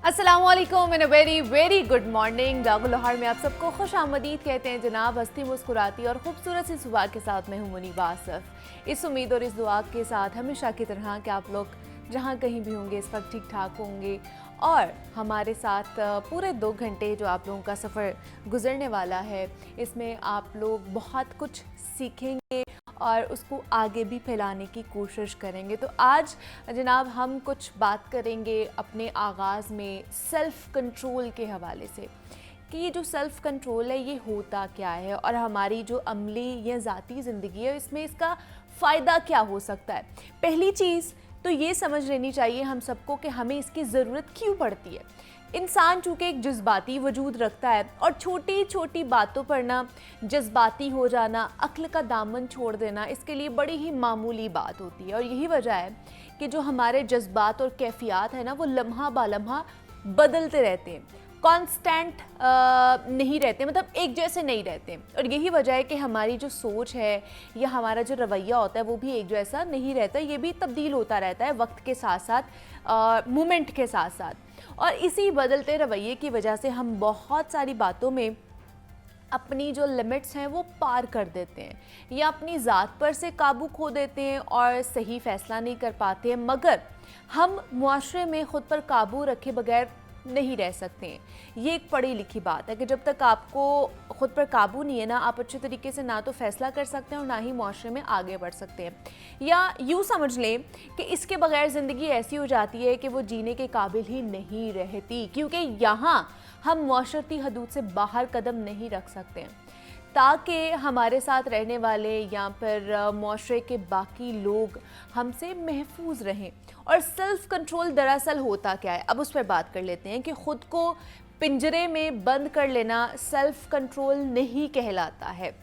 अस्सलामुअलैकुम and very very good morning. दागुल लाहौर में आप सबको खुश आमदीद कहते हैं जनाब। हंसती मुस्कुराती और खूबसूरत सी सुबह के साथ मैं हूं मुनीबा आसफ। इस उम्मीद और इस दुआ के साथ हमेशा की तरह कि आप लोग जहां कहीं भी होंगे इस वक्त ठीक ठाक होंगे और हमारे साथ पूरे 2 घंटे जो आप लोगों का सफ़र गुजरने वाला है इसमें आप लोग बहुत कुछ सीखेंगे और उसको आगे भी फैलाने की कोशिश करेंगे। तो आज जनाब हम कुछ बात करेंगे अपने आगाज़ में सेल्फ़ कंट्रोल के हवाले से कि ये जो सेल्फ़ कंट्रोल है ये होता क्या है और हमारी जो अमली या ज़ाती ज़िंदगी है इसमें इसका फ़ायदा क्या हो सकता है। पहली चीज़ तो ये समझ लेनी चाहिए हम सबको कि हमें इसकी ज़रूरत क्यों पड़ती है। इंसान चूँकि एक जज्बाती वजूद रखता है और छोटी छोटी बातों पर ना जज्बाती हो जाना, अक्ल का दामन छोड़ देना इसके लिए बड़ी ही मामूली बात होती है। और यही वजह है कि जो हमारे जज्बात और कैफियत है ना वो लम्हा बालम्हा बदलते रहते हैं, कांस्टेंट नहीं रहते, मतलब एक जैसे नहीं रहते। और यही वजह है कि हमारी जो सोच है या हमारा जो रवैया होता है वो भी एक जैसा नहीं रहता, ये भी तब्दील होता रहता है वक्त के साथ साथ, मोमेंट के साथ साथ। और इसी बदलते रवैये की वजह से हम बहुत सारी बातों में अपनी जो लिमिट्स हैं वो पार कर देते हैं या अपनी ज़ात पर से काबू खो देते हैं और सही फ़ैसला नहीं कर पाते हैं। मगर हम मुआशरे में ख़ुद पर काबू रखे बगैर नहीं रह सकते हैं। ये एक पढ़ी लिखी बात है कि जब तक आपको ख़ुद पर काबू नहीं है ना आप अच्छे तरीके से ना तो फ़ैसला कर सकते हैं और ना ही मुआशरे में आगे बढ़ सकते हैं। या यूँ समझ लें कि इसके बगैर ज़िंदगी ऐसी हो जाती है कि वो जीने के काबिल ही नहीं रहती, क्योंकि यहाँ हम मुआशरती हदूद से बाहर कदम नहीं रख सकते हैं ताकि हमारे साथ रहने वाले या फिर मुआशरे के बाकी लोग हमसे महफूज रहें। और सेल्फ़ कंट्रोल दरअसल होता क्या है, अब उस पर बात कर लेते हैं कि ख़ुद को पिंजरे में बंद कर लेना सेल्फ़ कंट्रोल नहीं कहलाता है।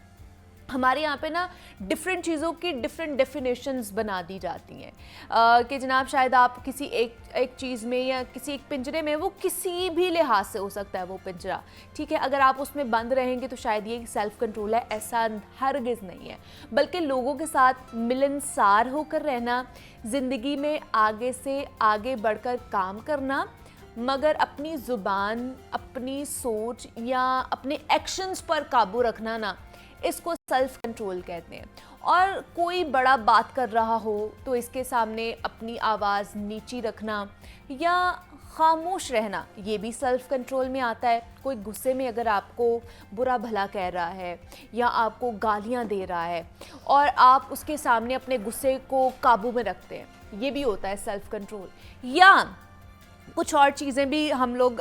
हमारे यहाँ पे ना डिफरेंट चीज़ों की डिफरेंट डेफिनेशंस बना दी जाती हैं कि जनाब शायद आप किसी एक चीज़ में या किसी एक पिंजरे में, वो किसी भी लिहाज से हो सकता है वो पिंजरा, ठीक है, अगर आप उसमें बंद रहेंगे तो शायद ये सेल्फ़ कंट्रोल है, ऐसा हरगिज़ नहीं है। बल्कि लोगों के साथ मिलनसार होकर रहना, ज़िंदगी में आगे से आगे बढ़कर काम करना, मगर अपनी ज़ुबान, अपनी सोच या अपने एक्शंस पर काबू रखना ना, इसको सेल्फ़ कंट्रोल कहते हैं। और कोई बड़ा बात कर रहा हो तो इसके सामने अपनी आवाज़ नीची रखना या खामोश रहना, ये भी सेल्फ़ कंट्रोल में आता है। कोई गुस्से में अगर आपको बुरा भला कह रहा है या आपको गालियां दे रहा है और आप उसके सामने अपने गुस्से को काबू में रखते हैं, ये भी होता है सेल्फ़ कंट्रोल। या कुछ और चीज़ें भी हम लोग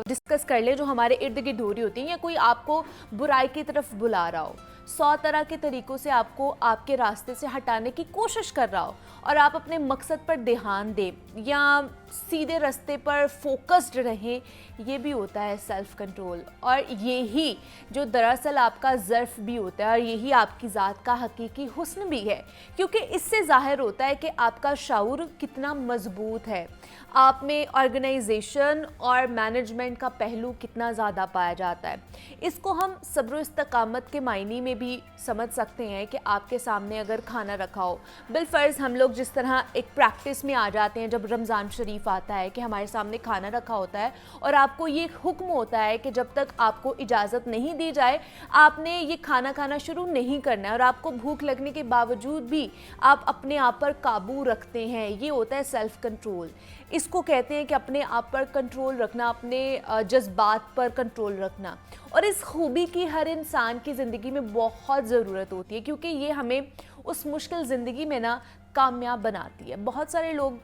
डिस्कस कर ले जो हमारे इर्द गिर्द हो रही होती हैं, या कोई आपको बुराई की तरफ बुला रहा हो, 100 तरह के तरीक़ों से आपको आपके रास्ते से हटाने की कोशिश कर रहा हो और आप अपने मकसद पर ध्यान दें या सीधे रास्ते पर फोकस्ड रहें, ये भी होता है सेल्फ़ कंट्रोल। और यही जो दरअसल आपका ज़र्फ़ भी होता है और यही आपकी ज़ात का हकीकी हुस्न भी है, क्योंकि इससे ज़ाहिर होता है कि आपका शऊर कितना मज़बूत है, आप में ऑर्गेनाइजेशन और मैनेजमेंट का पहलू कितना ज़्यादा पाया जाता है। इसको हम सब्र इस्तकामत के मायने में भी समझ सकते हैं कि आपके सामने अगर खाना रखा हो, बिलफ़र्ज़ हम लोग जिस तरह एक प्रैक्टिस में आ जाते हैं जब रमज़ान शरीफ आता है कि हमारे सामने खाना रखा होता है और आपको ये हुक्म होता है कि जब तक आपको इजाज़त नहीं दी जाए आपने ये खाना खाना शुरू नहीं करना है, और आपको भूख लगने के बावजूद भी आप अपने आप पर काबू रखते हैं, ये होता है सेल्फ़ कंट्रोल। इसको कहते हैं कि अपने आप पर कंट्रोल रखना, अपने जज्बात पर कंट्रोल रखना। और इस खूबी की हर इंसान की ज़िंदगी में बहुत ज़रूरत होती है, क्योंकि ये हमें उस मुश्किल ज़िंदगी में ना कामयाब बनाती है। बहुत सारे लोग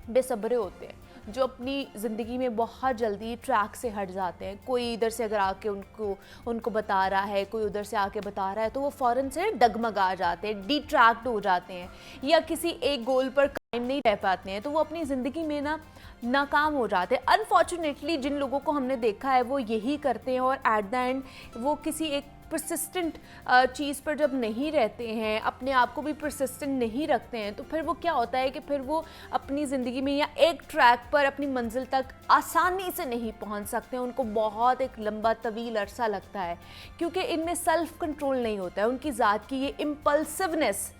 बेसब्रे होते हैं जो अपनी ज़िंदगी में बहुत जल्दी ट्रैक से हट जाते हैं। कोई इधर से अगर आके उनको बता रहा है, कोई उधर से आके बता रहा है, तो वो फ़ौरन से डगमगा जाते हैं, डिट्रैक्ट हो जाते हैं या किसी एक गोल पर कायम नहीं रह पाते हैं, तो वो अपनी ज़िंदगी में ना नाकाम हो जाते हैं। अनफॉर्चुनेटली जिन लोगों को हमने देखा है वो यही करते हैं और एट द एंड वो किसी एक परसिस्टेंट चीज़ पर जब नहीं रहते हैं, अपने आप को भी परसिस्टेंट नहीं रखते हैं, तो फिर वो क्या होता है कि फिर वो अपनी ज़िंदगी में या एक ट्रैक पर अपनी मंजिल तक आसानी से नहीं पहुंच सकते हैं। उनको बहुत एक लंबा तवील अरसा लगता है, क्योंकि इनमें सेल्फ़ कंट्रोल नहीं होता है। उनकी ज़ात की ये इम्पल्सिवनेस,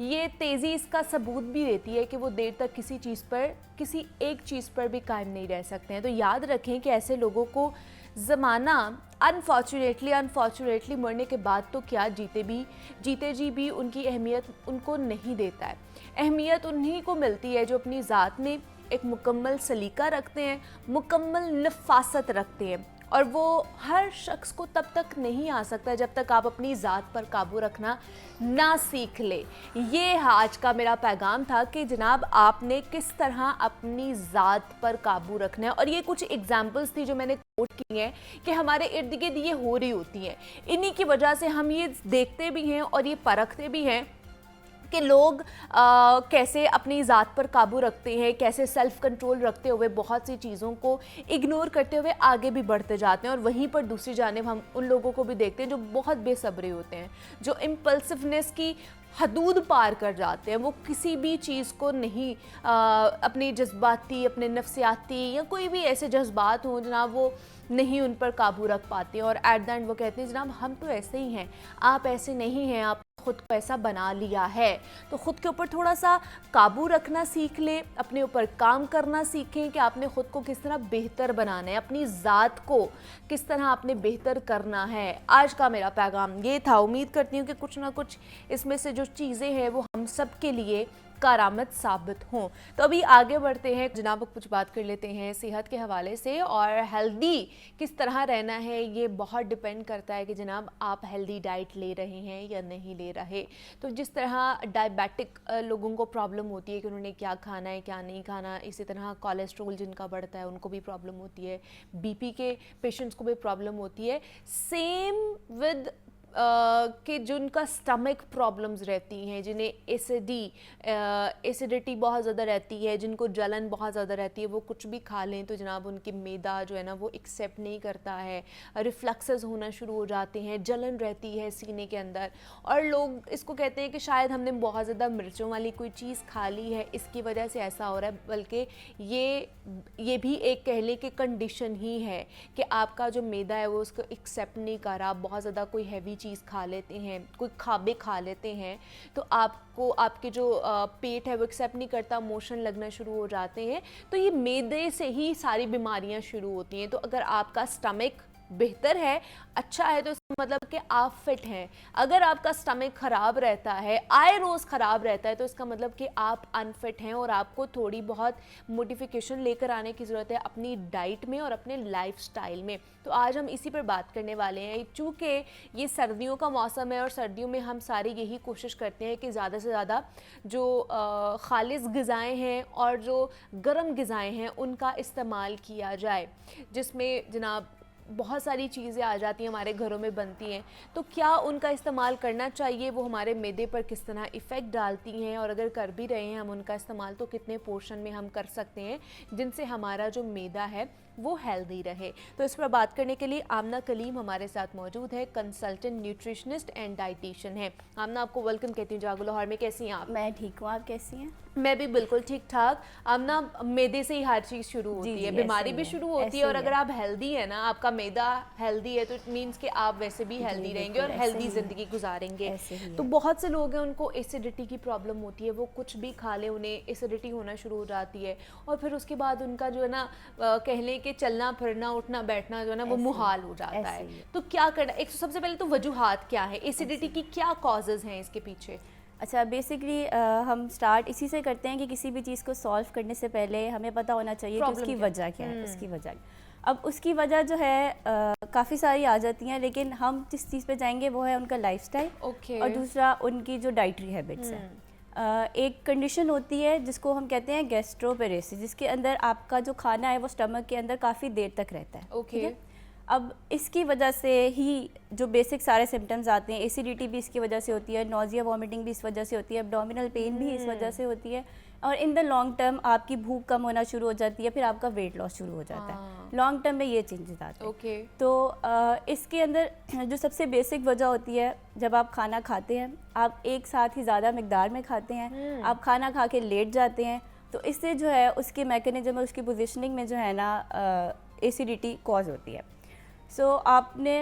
ये तेज़ी इसका सबूत भी देती है कि वो देर तक किसी एक चीज़ पर भी कायम नहीं रह सकते हैं। तो याद रखें कि ऐसे लोगों को ज़माना अनफॉर्चुनेटली मरने के बाद तो क्या जीते जी भी उनकी अहमियत उनको नहीं देता है। अहमियत उन्हीं को मिलती है जो अपनी ज़ात में एक मुकम्मल सलीका रखते हैं, मुकम्मल नफासत रखते हैं, और वो हर शख्स को तब तक नहीं आ सकता जब तक आप अपनी ज़ात पर काबू रखना ना सीख ले। ये आज का मेरा पैगाम था कि जनाब आपने किस तरह अपनी ज़ात पर काबू रखना है। और ये कुछ एग्जाम्पल्स थी जो मैंने कोट की हैं कि हमारे इर्द गिर्द ये हो रही होती हैं। इन्हीं की वजह से हम ये देखते भी हैं और ये परखते भी हैं कि लोग कैसे अपनी ज़ात पर काबू रखते हैं, कैसे सेल्फ़ कंट्रोल रखते हुए बहुत सी चीज़ों को इग्नोर करते हुए आगे भी बढ़ते जाते हैं। और वहीं पर दूसरी जानिब हम उन लोगों को भी देखते हैं जो बहुत बेसब्रे होते हैं, जो इम्पल्सिवनेस की हदूद पार कर जाते हैं। वो किसी भी चीज़ को नहीं अपनी जज्बाती, अपने नफ्सियाती या कोई भी ऐसे जज्बात हों जनाब, वो नहीं उन पर काबू रख पाते हैं। और एट द एंड वो कहते हैं जनाब हम तो ऐसे ही हैं, आप ऐसे नहीं हैं, आप खुद को ऐसा बना लिया है। तो खुद के ऊपर थोड़ा सा काबू रखना सीख लें, अपने ऊपर काम करना सीखें कि आपने खुद को किस तरह बेहतर बनाना है, अपनी ज़ात को किस तरह आपने बेहतर करना है। आज का मेरा पैगाम ये था। उम्मीद करती हूँ कि कुछ ना कुछ इसमें से जो चीज़ें हैं वो हम सब के लिए कारआमद साबित हों। तो अभी आगे बढ़ते हैं जनाब, कुछ बात कर लेते हैं सेहत के हवाले से। और हेल्दी किस तरह रहना है ये बहुत डिपेंड करता है कि जनाब आप हेल्दी डाइट ले रहे हैं या नहीं ले रहे। तो जिस तरह डायबिटिक लोगों को प्रॉब्लम होती है कि उन्होंने क्या खाना है क्या नहीं खाना, इसी तरह कोलेस्ट्रॉल जिनका बढ़ता है उनको भी प्रॉब्लम होती है, बीपी के पेशेंट्स को भी प्रॉब्लम होती है। सेम विद कि जिनका स्टमक प्रॉब्लम्स रहती हैं, जिन्हें एसिडिटी बहुत ज़्यादा रहती है, जिनको जलन बहुत ज़्यादा रहती है, वो कुछ भी खा लें तो जनाब उनकी मैदा जो है ना वो एक्सेप्ट नहीं करता है, रिफ्लक्सेस होना शुरू हो जाते हैं, जलन रहती है सीने के अंदर। और लोग इसको कहते हैं कि शायद हमने बहुत ज़्यादा मिर्चों वाली कोई चीज़ खा ली है, इसकी वजह से ऐसा हो रहा है। बल्कि ये भी एक कह लें कि कंडीशन ही है कि आपका जो मैदा है वो उसको एक्सेप्ट नहीं कर रहा। आप बहुत ज़्यादा कोई हैवी चीज़ खा लेते हैं, कोई खाबे खा लेते हैं, तो आपको आपके जो पेट है वो एक्सेप्ट नहीं करता, मोशन लगना शुरू हो जाते हैं। तो ये मैदे से ही सारी बीमारियां शुरू होती हैं। तो अगर आपका स्टमक बेहतर है, अच्छा है, तो इसका मतलब कि आप फिट हैं। अगर आपका स्टमक ख़राब रहता है, आए रोज़ ख़राब रहता है, तो इसका मतलब कि आप अनफिट हैं और आपको थोड़ी बहुत मोडिफिकेशन लेकर आने की ज़रूरत है अपनी डाइट में और अपने लाइफस्टाइल में। तो आज हम इसी पर बात करने वाले हैं। चूँकि ये सर्दियों का मौसम है और सर्दियों में हम सारे यही कोशिश करते हैं कि ज़्यादा से ज़्यादा जो खालिस ग़िज़ाएँ हैं और जो गर्म ग़िज़ाएँ हैं उनका इस्तेमाल किया जाए, जिसमें जनाब बहुत सारी चीज़ें आ जाती हैं, हमारे घरों में बनती हैं। तो क्या उनका इस्तेमाल करना चाहिए, वो हमारे मैदे पर किस तरह इफ़ेक्ट डालती हैं, और अगर कर भी रहे हैं हम उनका इस्तेमाल तो कितने पोर्शन में हम कर सकते हैं जिनसे हमारा जो मैदा है वो हेल्दी रहे। तो इस पर बात करने के लिए आमना कलीम हमारे साथ मौजूद है, कंसल्टेंट न्यूट्रिशनिस्ट एंड डाइटिशियन है। आमना, आपको वेलकम कहती हूँ जागो लाहौर में। कैसी हैं आप? मैं ठीक हूँ, आप कैसी हैं? मैं भी बिल्कुल ठीक ठाक। आमना, मैदे से ही हर चीज़ शुरू होती है, बीमारी भी शुरू होती है। और अगर आप हेल्दी है ना, आपका मैदा हेल्दी है, तो इट मीन्स कि आप वैसे भी हेल्दी रहेंगे और हेल्दी ज़िंदगी गुजारेंगे। तो बहुत से लोग हैं उनको एसिडिटी की प्रॉब्लम होती है, वो कुछ भी खा लें उन्हें एसिडिटी होना शुरू हो जाती है, और फिर उसके बाद उनका जो है ना कह लें कि चलना फिरना उठना बैठना जो है ना वो मुहाल हो जाता है। तो क्या करना, एक सबसे पहले तो वजूहात क्या है, एसिडिटी की क्या कॉजेज़ हैं इसके पीछे? अच्छा, बेसिकली हम स्टार्ट इसी से करते हैं कि किसी भी चीज़ को सॉल्व करने से पहले हमें पता होना चाहिए कि उसकी वजह क्या है, उसकी वजह। अब उसकी वजह जो है काफ़ी सारी आ जाती हैं, लेकिन हम जिस चीज़ पे जाएंगे वो है उनका लाइफस्टाइल, और दूसरा उनकी जो डाइटरी हैबिट्स हैं। एक कंडीशन होती है जिसको हम कहते हैं गैस्ट्रोपेरेसिस, जिसके अंदर आपका जो खाना है वो स्टमक के अंदर काफ़ी देर तक रहता है। ठीक है। अब इसकी वजह से ही जो बेसिक सारे सिम्टम्स आते हैं, एसिडिटी भी इसकी वजह से होती है, नोजिया वॉमिटिंग भी इस वजह से होती है, एब्डोमिनल पेन भी इस वजह से होती है, और इन द लॉन्ग टर्म आपकी भूख कम होना शुरू हो जाती है, फिर आपका वेट लॉस शुरू हो जाता है। लॉन्ग टर्म में ये चेंजेस आते हैं। तो इसके अंदर जो सबसे बेसिक वजह होती है, जब आप खाना खाते हैं, आप एक साथ ही ज़्यादा मिकदार में खाते हैं, आप खाना खा के लेट जाते हैं, तो इससे जो है उसके मैकेनिज्म और उसकी पोजिशनिंग में जो है ना एसिडिटी कॉज होती है। सो आपने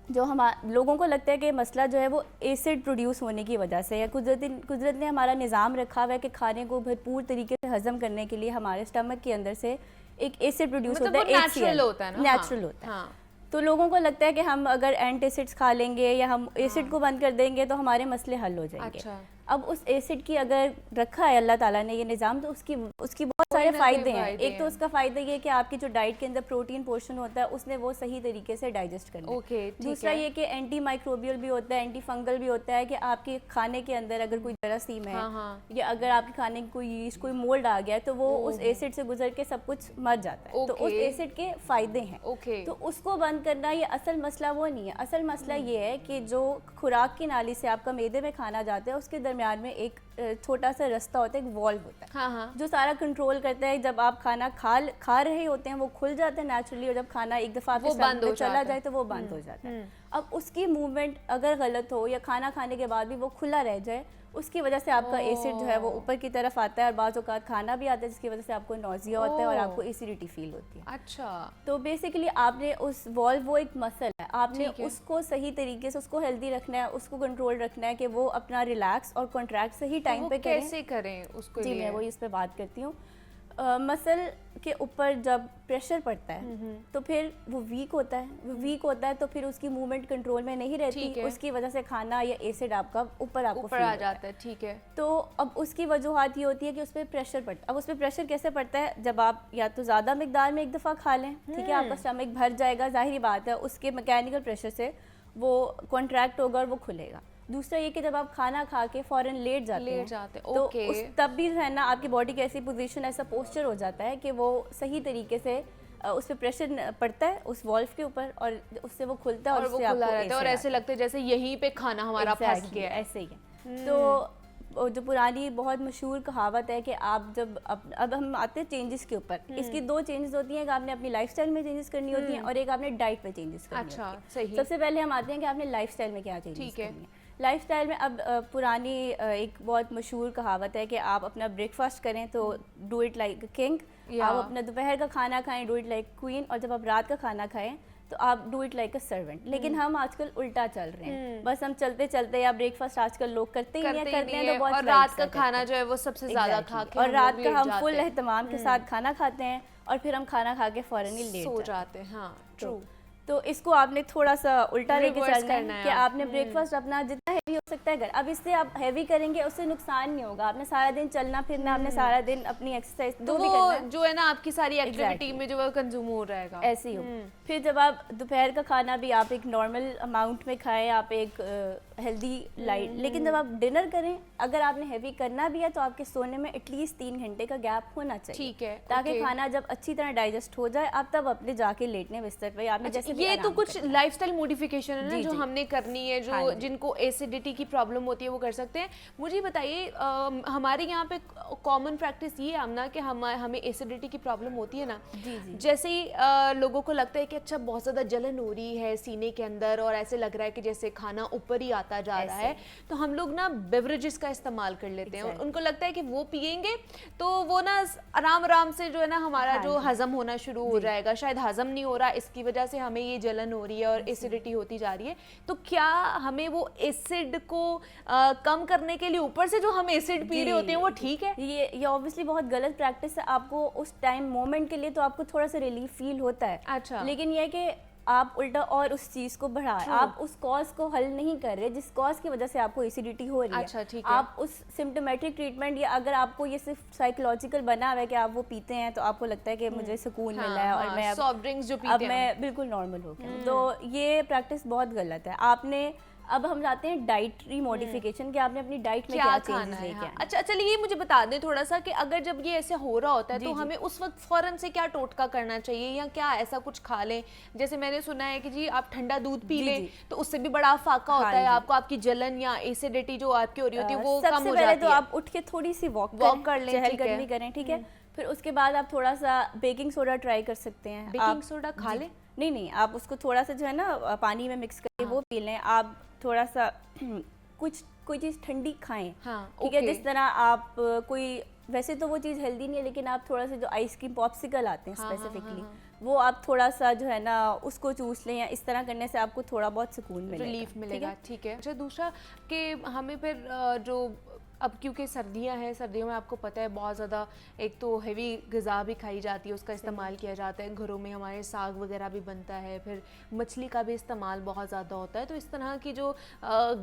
जो हम लोगों को लगता है कि मसला जो है वो एसिड प्रोड्यूस होने की वजह से, या कुदरत ने हमारा निज़ाम रखा हुआ है कि खाने को भरपूर तरीके से हज़म करने के लिए हमारे स्टमक के अंदर से एक एसिड प्रोड्यूस होता है, नेचुरल होता है ना, नेचुरल होता है। तो लोगों को लगता है कि हम अगर एंटासिड्स खा लेंगे या हम एसिड को बंद कर देंगे तो हमारे मसले हल हो जाएंगे। अच्छा। अब उस एसिड की अगर रखा है अल्लाह ताला ने ये निज़ाम, तो उसकी बहुत सारे फ़ायदे हैं। एक तो उसका फ़ायदा ये कि आपकी जो डाइट के अंदर प्रोटीन पोर्शन होता है उसने वो सही तरीके से डाइजेस्ट करना है। दूसरा ये कि एंटी माइक्रोबियल भी होता है, एंटी फंगल भी होता है, कि आपके खाने के अंदर अगर कोई जरासीम है या अगर आपके खाने की कोई यीस्ट, कोई मोल्ड आ गया तो वो उस एसिड से गुजर के सब कुछ मर जाता है। तो उस एसिड के फ़ायदे हैं। तो उसको बंद करना ये असल मसला वो नहीं है। असल मसला ये है कि जो खुराक की नाली से आपका मैदे में खाना जाता है उसके दरमियान में एक छोटा सा रास्ता होता है, एक वॉल्व होता है, जो सारा कंट्रोल करता है। जब आप खाना खा रहे होते हैं वो खुल जाता है नेचुरली, और जब खाना एक दफ़ा आपके स्टमक में चला जाए तो वो बंद हो जाता है। अब उसकी मूवमेंट अगर गलत हो या खाना खाने के बाद भी वो खुला रह जाए, उसकी वजह से आपका एसिड जो है वो ऊपर की तरफ आता है, और बाज़ औक़ात खाना भी आता है जिसकी वजह से आपको नौजिया होता है और आपको एसिडिटी फील होती है। अच्छा। तो बेसिकली आपने उस वॉल्व, वो एक मसल है, आपने उसको सही तरीके से उसको हेल्दी रखना है, उसको कंट्रोल रखना है कि वो अपना रिलैक्स और कॉन्ट्रैक्ट सही टाइम पे करें। कैसे करें उसको? जी, मैं वही इस पे बात करती हूँ। मसल के ऊपर जब प्रेशर पड़ता है तो फिर वो वीक होता है, तो फिर उसकी मूवमेंट कंट्रोल में नहीं रहती, उसकी वजह से खाना या एसिड आपका ऊपर आ जाता है। ठीक है। तो अब उसकी वजूहात ये होती है कि उस पर प्रेशर पड़ता है। अब उस पर प्रेशर कैसे पड़ता है? जब आप या तो ज़्यादा मिकदार में एक दफ़ा खा लें, ठीक है, आपका स्टमक भर जाएगा, जाहिर बात है, उसके मैकेनिकल प्रेशर से वो कॉन्ट्रैक्ट होगा और वो खुलेगा। दूसरा ये कि जब आप खाना खा के फ़ौरन लेट जाते हैं तो तब भी जो है ना आपकी बॉडी की ऐसी पोजीशन, ऐसा पोस्चर हो जाता है कि वो सही तरीके से उस पर प्रेशर पड़ता है उस वॉल्व के ऊपर, और उससे वो खुलता है और उससे आपको रहता है, और ऐसे लगता है जैसे यहीं पे खाना हमारा फंस गया है। ऐसे ही है। तो जो पुरानी बहुत मशहूर कहावत है कि आप जब अब हम आते हैं चेंजेस के ऊपर, इसकी दो चेंजेस होती हैं कि आपने अपनी लाइफस्टाइल में चेंजेस करनी होती हैं और एक आपने डाइट में चेंजेस करनी होती है। सही। सबसे पहले हम आते हैं कि आपने लाइफस्टाइल में क्या चेंजेस करनी है। लाइफस्टाइल में अब पुरानी एक बहुत मशहूर कहावत है कि आप अपना ब्रेकफास्ट करें तो do it like a king, आप अपना दोपहर का खाना खाएं डू इट लाइक क्वीन, और जब आप रात का खाना खाएं तो आप do it like a servant. लेकिन हम आजकल उल्टा चल रहे हैं, बस हम चलते चलते, या ब्रेकफास्ट आजकल लोग करते ही नहीं करते हैं तो बहुत, और रात का खाना जो है वो सबसे ज्यादा खा के, और रात का हम फुल एहतमाम के साथ खाना खाते हैं और फिर हम खाना खा के फौरन ही लेट जाते हैं। हाँ, ट्रू। तो इसको आपने थोड़ा सा उल्टा लेके चलना है कि आपने ब्रेकफास्ट अपना जितना हैवी हो सकता है अब इससे आप हैवी करेंगे उससे नुकसान नहीं होगा। आपने सारा दिन चलना फिरना, आपने सारा दिन अपनी एक्सरसाइज तो भी करना है, जो है ना आपकी सारी एक्टिविटी में जो है कंज्यूम हो रहेगा, ऐसे ही हो। फिर जब आप दोपहर का खाना भी आप एक नॉर्मल अमाउंट में खाएं, आप एक हेल्दी लाइट, लेकिन जब आप डिनर करें, अगर आपने हैवी करना भी है तो आपके सोने में एटलीस्ट 3 घंटे का गैप होना चाहिए, ठीक है, ताकि खाना जब अच्छी तरह डाइजेस्ट हो जाए आप तब अपने जाके लेटने बिस्तर पे। आपने जैसे ये तो कुछ लाइफस्टाइल मॉडिफिकेशन है ना जो हमने करनी है, जो जिनको एसिडिटी की प्रॉब्लम होती है वो कर सकते हैं। मुझे बताइए, हमारे यहाँ पे कॉमन प्रैक्टिस ये आमना कि हमें एसिडिटी की प्रॉब्लम होती है ना, जैसे ही लोगों को लगता है कि अच्छा बहुत ज़्यादा जलन हो रही है सीने के अंदर और ऐसे लग रहा है कि जैसे खाना ऊपर ही आता जा रहा है, तो हम लोग ना बेवरेजेस का इस्तेमाल कर लेते हैं। उनको लगता है कि वो पियेंगे तो वो ना आराम आराम से जो है ना हमारा जो हजम होना शुरू हो जाएगा। शायद हजम नहीं हो रहा, इसकी वजह से हमें ये जलन हो रही है और एसिडिटी होती जा रही है। तो क्या हमें वो एसिड को कम करने के लिए ऊपर से जो हम एसिड पी रहे होते हैं वो ठीक है? ये ऑब्वियसली बहुत गलत प्रैक्टिस है। आपको उस टाइम मोमेंट के लिए तो आपको थोड़ा सा रिलीफ फील होता है, अच्छा, लेकिन ये है कि आप उल्टा और उस चीज को बढ़ा, आप उस कॉज को हल नहीं कर रहे जिस कॉज की वजह से आपको एसिडिटी हो रही है। अच्छा, ठीक है। आप उस सिम्टोमेटिक ट्रीटमेंट, या अगर आपको ये सिर्फ साइकोलॉजिकल बना हुआ है कि आप वो पीते हैं तो आपको लगता है कि मुझे सुकून मिला है और मैं सॉफ्ट ड्रिंक्स जो पीते अब मैं बिल्कुल नॉर्मल हो गया, तो ये प्रैक्टिस बहुत गलत है। आपने अब हम जाते हैं डाइटरी मॉडिफिकेशन कि आपने अपनी डाइट में क्या चेंजेस लेके आए। अच्छा, चलिए ये मुझे बता दें थोड़ा सा कि अगर जब ये ऐसे हो रहा होता है तो हमें उस वक्त फौरन से क्या टोटका करना चाहिए, या क्या ऐसा कुछ खा लें? जैसे मैंने सुना है कि जी आप ठंडा दूध पी लें तो उससे भी बड़ा फाका होता है, आपको आपकी जलन या एसिडिटी जो आपकी हो रही होती है वो कम हो जाती है। तो आप उठ के थोड़ी सी वॉक कर लें, चहलकदमी करें, ठीक है। फिर उसके बाद आप थोड़ा सा बेकिंग सोडा ट्राई कर सकते हैं। बेकिंग सोडा खा लें? नहीं, आप उसको थोड़ा सा जो है ना पानी में मिक्स करके वो पी लें। आप थोड़ा सा कोई चीज़ ठंडी खाएं, ठीक है। जिस तरह आप कोई, वैसे तो वो चीज़ हेल्दी नहीं है, लेकिन आप थोड़ा सा जो आइसक्रीम पॉप्सिकल आते हैं स्पेसिफिकली, वो आप थोड़ा सा जो है ना उसको चूस लें, या इस तरह करने से आपको थोड़ा बहुत सुकून मिलेगा, रिलीफ मिलेगा। ठीक है। अच्छा, दूसरा कि हमें फिर जो अब क्योंकि सर्दियां हैं, सर्दियों में आपको पता है बहुत ज़्यादा एक तो हेवी ग़िज़ा भी खाई जाती है, उसका इस्तेमाल किया जाता है, घरों में हमारे साग वगैरह भी बनता है, फिर मछली का भी इस्तेमाल बहुत ज़्यादा होता है। तो इस तरह की जो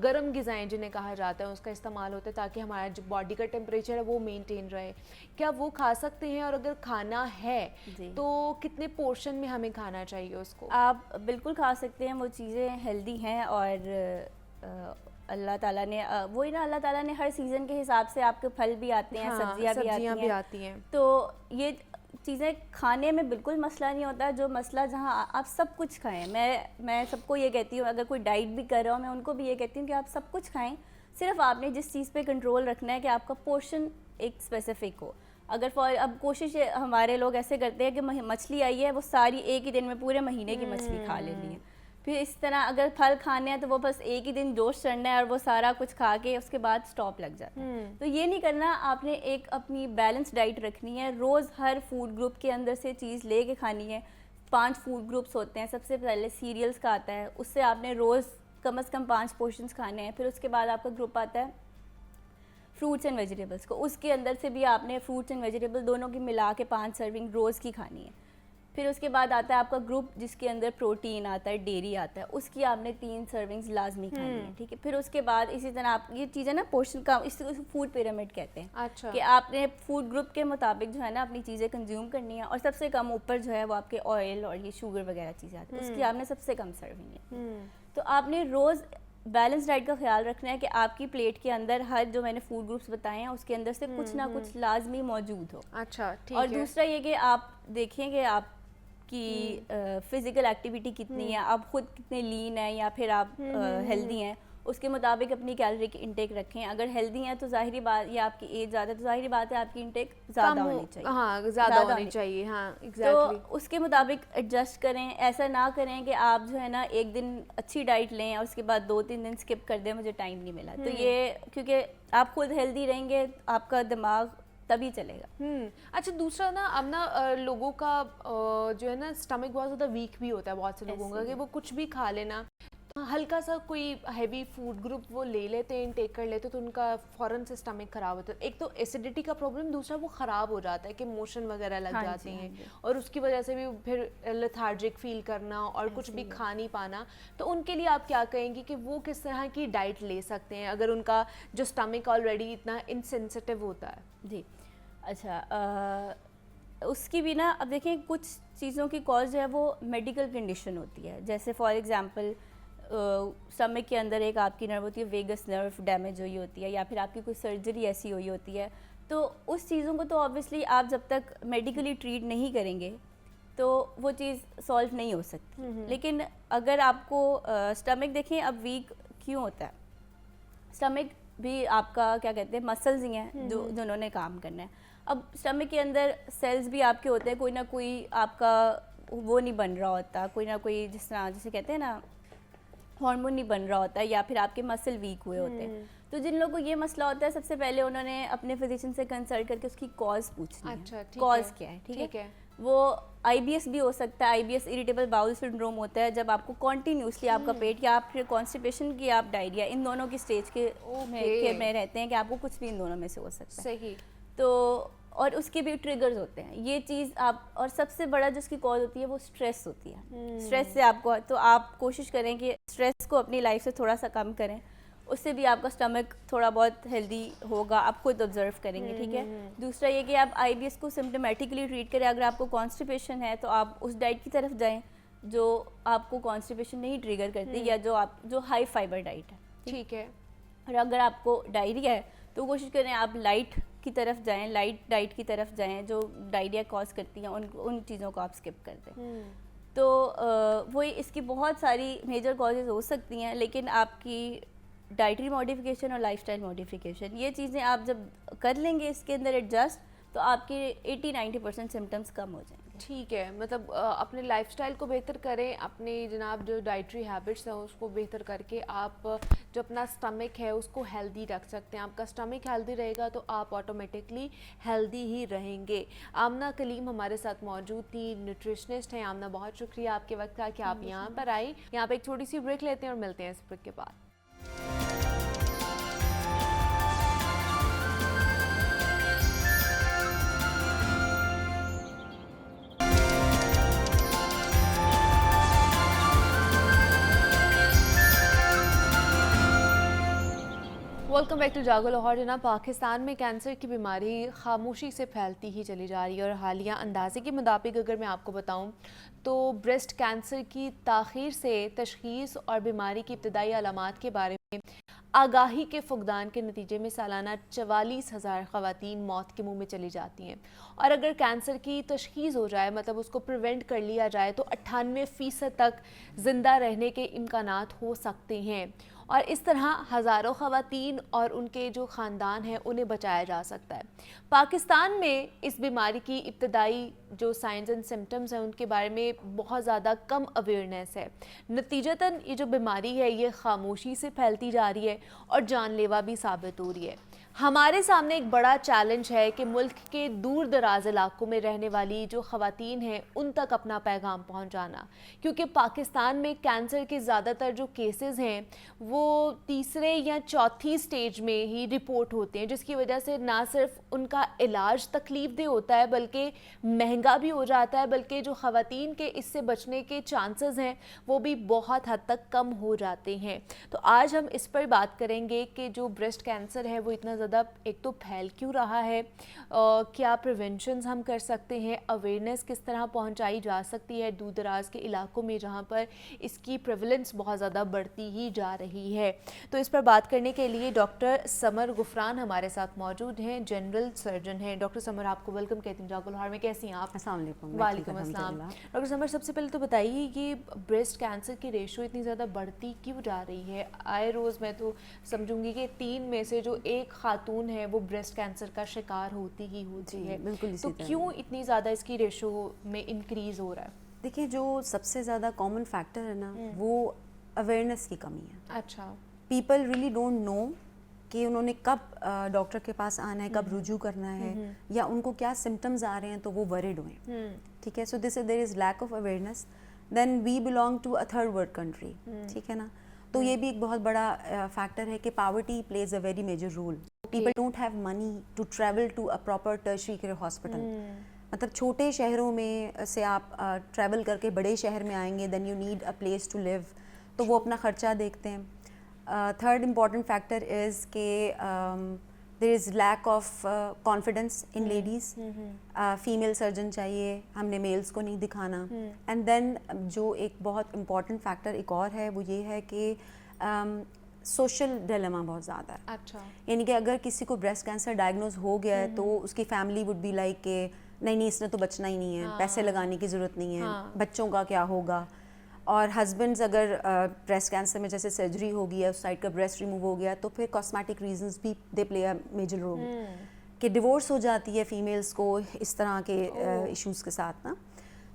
गर्म ग़िज़ाएँ जिन्हें कहा जाता है उसका इस्तेमाल होता है ताकि हमारा जो बॉडी का टेम्परेचर है वो मेनटेन रहे। क्या वो खा सकते हैं, और अगर खाना है तो कितने पोर्शन में हमें खाना चाहिए उसको? आप बिल्कुल खा सकते हैं, वो चीज़ें हेल्दी हैं, और अल्लाह ताला ने वही ना, अल्लाह ताला ने हर सीज़न के हिसाब से आपके फल भी आते हैं, सब्जियां भी आती हैं। तो ये चीज़ें खाने में बिल्कुल मसला नहीं होता। जो मसला जहाँ आप सब कुछ खाएं, मैं सबको ये कहती हूँ, अगर कोई डाइट भी कर रहा हो मैं उनको भी ये कहती हूँ कि आप सब कुछ खाएं, सिर्फ आपने जिस चीज़ पे कंट्रोल रखना है कि आपका पोर्शन एक स्पेसिफिक हो। अगर अब कोशिश हमारे लोग ऐसे करते हैं कि मछली आई है वो सारी एक ही दिन में पूरे महीने की मछली खा लेनी है। फिर इस तरह अगर फल खाने हैं तो वो बस एक ही दिन जोश चढ़ना है और वो सारा कुछ खा के उसके बाद स्टॉप लग जाता है। तो ये नहीं करना, आपने एक अपनी बैलेंस डाइट रखनी है। रोज़ हर फूड ग्रुप के अंदर से चीज़ ले के खानी है। 5 फूड ग्रुप्स होते हैं। सबसे पहले सीरियल्स का आता है, उससे आपने रोज़ कम से कम 5 पोर्शंस खाने हैं। फिर उसके बाद आपका ग्रुप आता है फ्रूट्स एंड वेजिटेबल्स को, उसके अंदर से भी आपने फ्रूट्स एंड वेजिटेबल दोनों की मिला के 5 सर्विंग रोज़ की खानी है। फिर उसके बाद आता है आपका ग्रुप जिसके अंदर प्रोटीन आता है, डेयरी आता है, उसकी आपने 3 सर्विंग्स लाजमी खानी है। ठीक है। फिर उसके बाद इसी तरह आप ये चीज़ें ना पोर्शन का, इसको फूड पिरामिड कहते हैं। अच्छा। कि आपने फूड ग्रुप के मुताबिक जो है ना अपनी चीज़ें कंज्यूम करनी है, और सबसे कम ऊपर जो है वो आपके ऑयल और ये शुगर वगैरह चीज़ें आती है, उसकी आपने सबसे कम सर्विंग है। तो आपने रोज़ बैलेंस डाइट का ख्याल रखना है कि आपकी प्लेट के अंदर हर जो मैंने फूड ग्रुप्स बताए हैं उसके अंदर से कुछ ना कुछ लाजमी मौजूद हो। अच्छा, ठीक और है। दूसरा ये कि आप देखें कि आप की फिज़िकल एक्टिविटी कितनी है, आप खुद कितने लीन हैं या फिर आप हेल्दी हैं, उसके मुताबिक अपनी कैलोरी की इंटेक रखें। अगर हेल्दी हैं तो ज़ाहिरी बात, या आपकी एज ज़्यादा है तो ज़ाहिरी बात है आपकी इंटेक ज़्यादा होनी चाहिए। हाँ, ज़्यादा होनी चाहिए। हाँ, एग्जैक्टली। तो उसके मुताबिक एडजस्ट करें। ऐसा ना करें कि आप जो है ना एक दिन अच्छी डाइट लें और उसके बाद 2-3 दिन स्किप कर दें, मुझे टाइम नहीं मिला। तो ये क्योंकि आप खुद हेल्दी रहेंगे आपका दिमाग तभी चलेगा। अच्छा, दूसरा ना अब ना लोगों का जो है ना स्टमक बहुत ज़्यादा वीक भी होता है बहुत से लोगों का, कि वो कुछ भी खा लेना, हल्का सा कोई हैवी फूड ग्रुप वो ले लेते हैं, इनटेक कर लेते हैं, तो उनका फ़ौरन से स्टमक ख़राब होता है। एक तो एसिडिटी का प्रॉब्लम, दूसरा वो ख़राब हो जाता है कि मोशन वगैरह लग जाते हैं, और उसकी वजह से भी फिर लेथार्जिक फील करना और कुछ भी खा नहीं पाना। तो उनके लिए आप क्या कहेंगी कि वो किस तरह की डाइट ले सकते हैं अगर उनका जो स्टमक ऑलरेडी इतना इनसेंसिटिव होता है? जी, अच्छा, उसकी भी ना, अब देखें कुछ चीज़ों की कॉज जो है वो मेडिकल कंडीशन होती है। जैसे फॉर एग्जांपल स्टमक के अंदर एक आपकी नर्व होती है, वेगस नर्व डैमेज हुई होती है, या फिर आपकी कोई सर्जरी ऐसी हुई होती है। तो उस चीज़ों को तो ऑब्वियसली आप जब तक मेडिकली ट्रीट नहीं करेंगे तो वो चीज़ सॉल्व नहीं हो सकती। लेकिन अगर आपको स्टमक देखें अब वीक क्यों होता है, स्टमक भी आपका क्या कहते हैं मसल्स ही हैं जो जिन्होंने काम करना है। अब स्टमक के अंदर सेल्स भी आपके होते हैं, कोई ना कोई आपका वो नहीं बन रहा होता, कोई ना कोई जिस तरह जिसे कहते हैं ना हार्मोन नहीं बन रहा होता, या फिर आपके मसल वीक हुए होते हैं। तो जिन लोगों को ये मसला होता है सबसे पहले उन्होंने अपने फिजिशियन से कंसल्ट करके उसकी कॉज पूछनी है। अच्छा, कॉज क्या है? ठीक है। वो IBS भी हो सकता है। IBS इरिटेबल बाउल सिंड्रोम होता है, जब आपको कॉन्टीन्यूसली आपका पेट या आप फिर कॉन्स्टिपेशन की आप डायरिया, इन दोनों की स्टेज के में रहते हैं कि आपको कुछ भी इन दोनों में से हो सकता है। सही। तो और उसके भी ट्रिगर्स होते हैं, ये चीज़ आप, और सबसे बड़ा जिसकी कॉज होती है वो स्ट्रेस होती है। स्ट्रेस से आपको, तो आप कोशिश करें कि स्ट्रेस को अपनी लाइफ से थोड़ा सा कम करें, उससे भी आपका स्टमक थोड़ा बहुत हेल्दी होगा, आप खुद ऑब्जर्व करेंगे। ठीक है। दूसरा ये कि आप IBS को सिम्टोमेटिकली ट्रीट करें। अगर आपको कॉन्स्टिपेशन है तो आप उस डाइट की तरफ जाएं जो आपको कॉन्स्टिपेशन नहीं ट्रिगर करती, या जो हाई फाइबर डाइट है। ठीक है। और अगर आपको डायरिया है तो कोशिश करें आप लाइट की तरफ जाएं, लाइट डाइट की तरफ जाएं जो डायरिया कॉज करती हैं, उन चीज़ों को आप स्किप कर दें। तो वही इसकी बहुत सारी मेजर कॉजेज़ हो सकती हैं, लेकिन आपकी डाइटरी मॉडिफिकेशन और लाइफस्टाइल मॉडिफिकेशन, ये चीज़ें आप जब कर लेंगे इसके अंदर एडजस्ट, तो आपके 80-90% सिम्टम्स कम हो जाएंगे। ठीक है, मतलब अपने लाइफस्टाइल को बेहतर करें, अपने जनाब जो डाइटरी हैबिट्स हैं उसको बेहतर करके आप जो अपना स्टमक है उसको हेल्दी रख सकते हैं। आपका स्टमक हेल्दी रहेगा तो आप ऑटोमेटिकली हेल्दी ही रहेंगे। आमना कलीम हमारे साथ मौजूद थी, न्यूट्रिशनिस्ट हैं। आमना, बहुत शुक्रिया आपके वक्त का कि आप यहाँ पर आई। यहाँ पे एक छोटी सी ब्रेक लेते हैं और मिलते हैं इस ब्रेक के बाद। वेलकम बैक टू जागो लाहौर। जना पाकिस्तान में कैंसर की बीमारी खामोशी से फैलती ही चली जा रही है और हालिया अंदाजे के मुताबिक अगर मैं आपको बताऊं तो ब्रेस्ट कैंसर की ताख़ीर से तशख़ीस और बीमारी की इब्तदाई अलामात के बारे में आगाही के फुकदान के नतीजे में सालाना 44,000 ख़वातीन मौत के मुंह में चली जाती हैं। और अगर कैंसर की तशख़ीस हो जाए, मतलब उसको प्रिवेंट कर लिया जाए, तो 98% तक ज़िंदा रहने के इम्कानात हो सकते हैं और इस तरह हज़ारों ख़वातीन और उनके जो ख़ानदान हैं उन्हें बचाया जा सकता है। पाकिस्तान में इस बीमारी की इब्तदाई जो साइंस एंड सिम्टम्स हैं उनके बारे में बहुत ज़्यादा कम अवेयरनेस है। नतीजतन ये जो बीमारी है ये खामोशी से फैलती जा रही है और जानलेवा भी साबित हो रही है। हमारे सामने एक बड़ा चैलेंज है कि मुल्क के दूर दराज इलाकों में रहने वाली जो ख़वातीन हैं उन तक अपना पैगाम पहुंचाना, क्योंकि पाकिस्तान में कैंसर के ज़्यादातर जो केसेस हैं वो तीसरे या चौथी स्टेज में ही रिपोर्ट होते हैं, जिसकी वजह से ना सिर्फ उनका इलाज तकलीफदेह होता है बल्कि महंगा भी हो जाता है, बल्कि जो ख़वातीन के इससे बचने के चांसेस हैं वो भी बहुत हद तक कम हो जाते हैं। तो आज हम इस पर बात करेंगे कि जो ब्रेस्ट कैंसर है वो इतना ज़्यादा एक तो फैल क्यों रहा है, क्या प्रिवेंशंस हम कर सकते हैं, अवेयरनेस किस तरह पहुंचाई जा सकती है दूर दराज के इलाकों में जहां पर इसकी प्रेवलेंस बहुत ज़्यादा बढ़ती ही जा रही है। तो इस पर बात करने के लिए डॉक्टर समर गुफरान हमारे साथ मौजूद हैं, जनरल सर्जन हैं। डॉक्टर समर, आपको वेलकम कहती हूँ जागो लाहौर में। कैसी हैं आप? अस्सलाम वालेकुम। वालेकुम अस्सलाम। डॉक्टर समर, सबसे पहले तो बताइए कि ब्रेस्ट कैंसर की रेशो इतनी ज़्यादा बढ़ती क्यों जा रही है? आए रोज़ मैं तो समझूंगी कि 3 में से जो एक खातून है वो ब्रेस्ट कैंसर का शिकार होती ही होती है। बिल्कुल। तो क्यों इतनी ज़्यादा इसकी रेशो में इंक्रीज़ हो रहा है? देखिए, जो सबसे ज़्यादा कॉमन फैक्टर है ना वो अवेयरनेस की कमी है। अच्छा। पीपल रियली डोंट नो कि उन्होंने कब डॉक्टर के पास आना है, कब रुजू करना है या उनको क्या सिम्टम्स आ रहे हैं तो वो वरिड हुए। ठीक है, so this there is lack of awareness. Then we belong to a third world country. ठीक है ना, तो ये भी एक बहुत बड़ा फैक्टर है कि poverty plays a very major role. People don't have money to travel to a proper tertiary care hospital. मतलब छोटे शहरों में से आप ट्रैवल करके बड़े शहर में आएंगे, then you need a place to live, तो वो अपना ख़र्चा देखते हैं। थर्ड इम्पॉर्टेंट फैक्टर इज़ के there is lack of confidence in ladies. Female surgeon चाहिए, हमने मेल्स को नहीं दिखाना। एंड देन जो एक बहुत इम्पॉर्टेंट फैक्टर एक और है वो ये है कि सोशल डिलेमा बहुत ज़्यादा है। अच्छा। यानी कि अगर किसी को ब्रेस्ट कैंसर डायग्नोज हो गया है तो उसकी फैमिली वुड बी लाइक कि नहीं इसने तो बचना ही नहीं है, पैसे लगाने की ज़रूरत नहीं है, बच्चों का क्या होगा। और हस्बैंड्स अगर ब्रेस्ट कैंसर में जैसे सर्जरी हो गई है, उस साइड का ब्रेस्ट रिमूव हो गया, तो फिर कॉस्मेटिक रीजंस भी they play a major role कि डिवोर्स हो जाती है फीमेल्स को इस तरह के इश्यूज़ के साथ ना।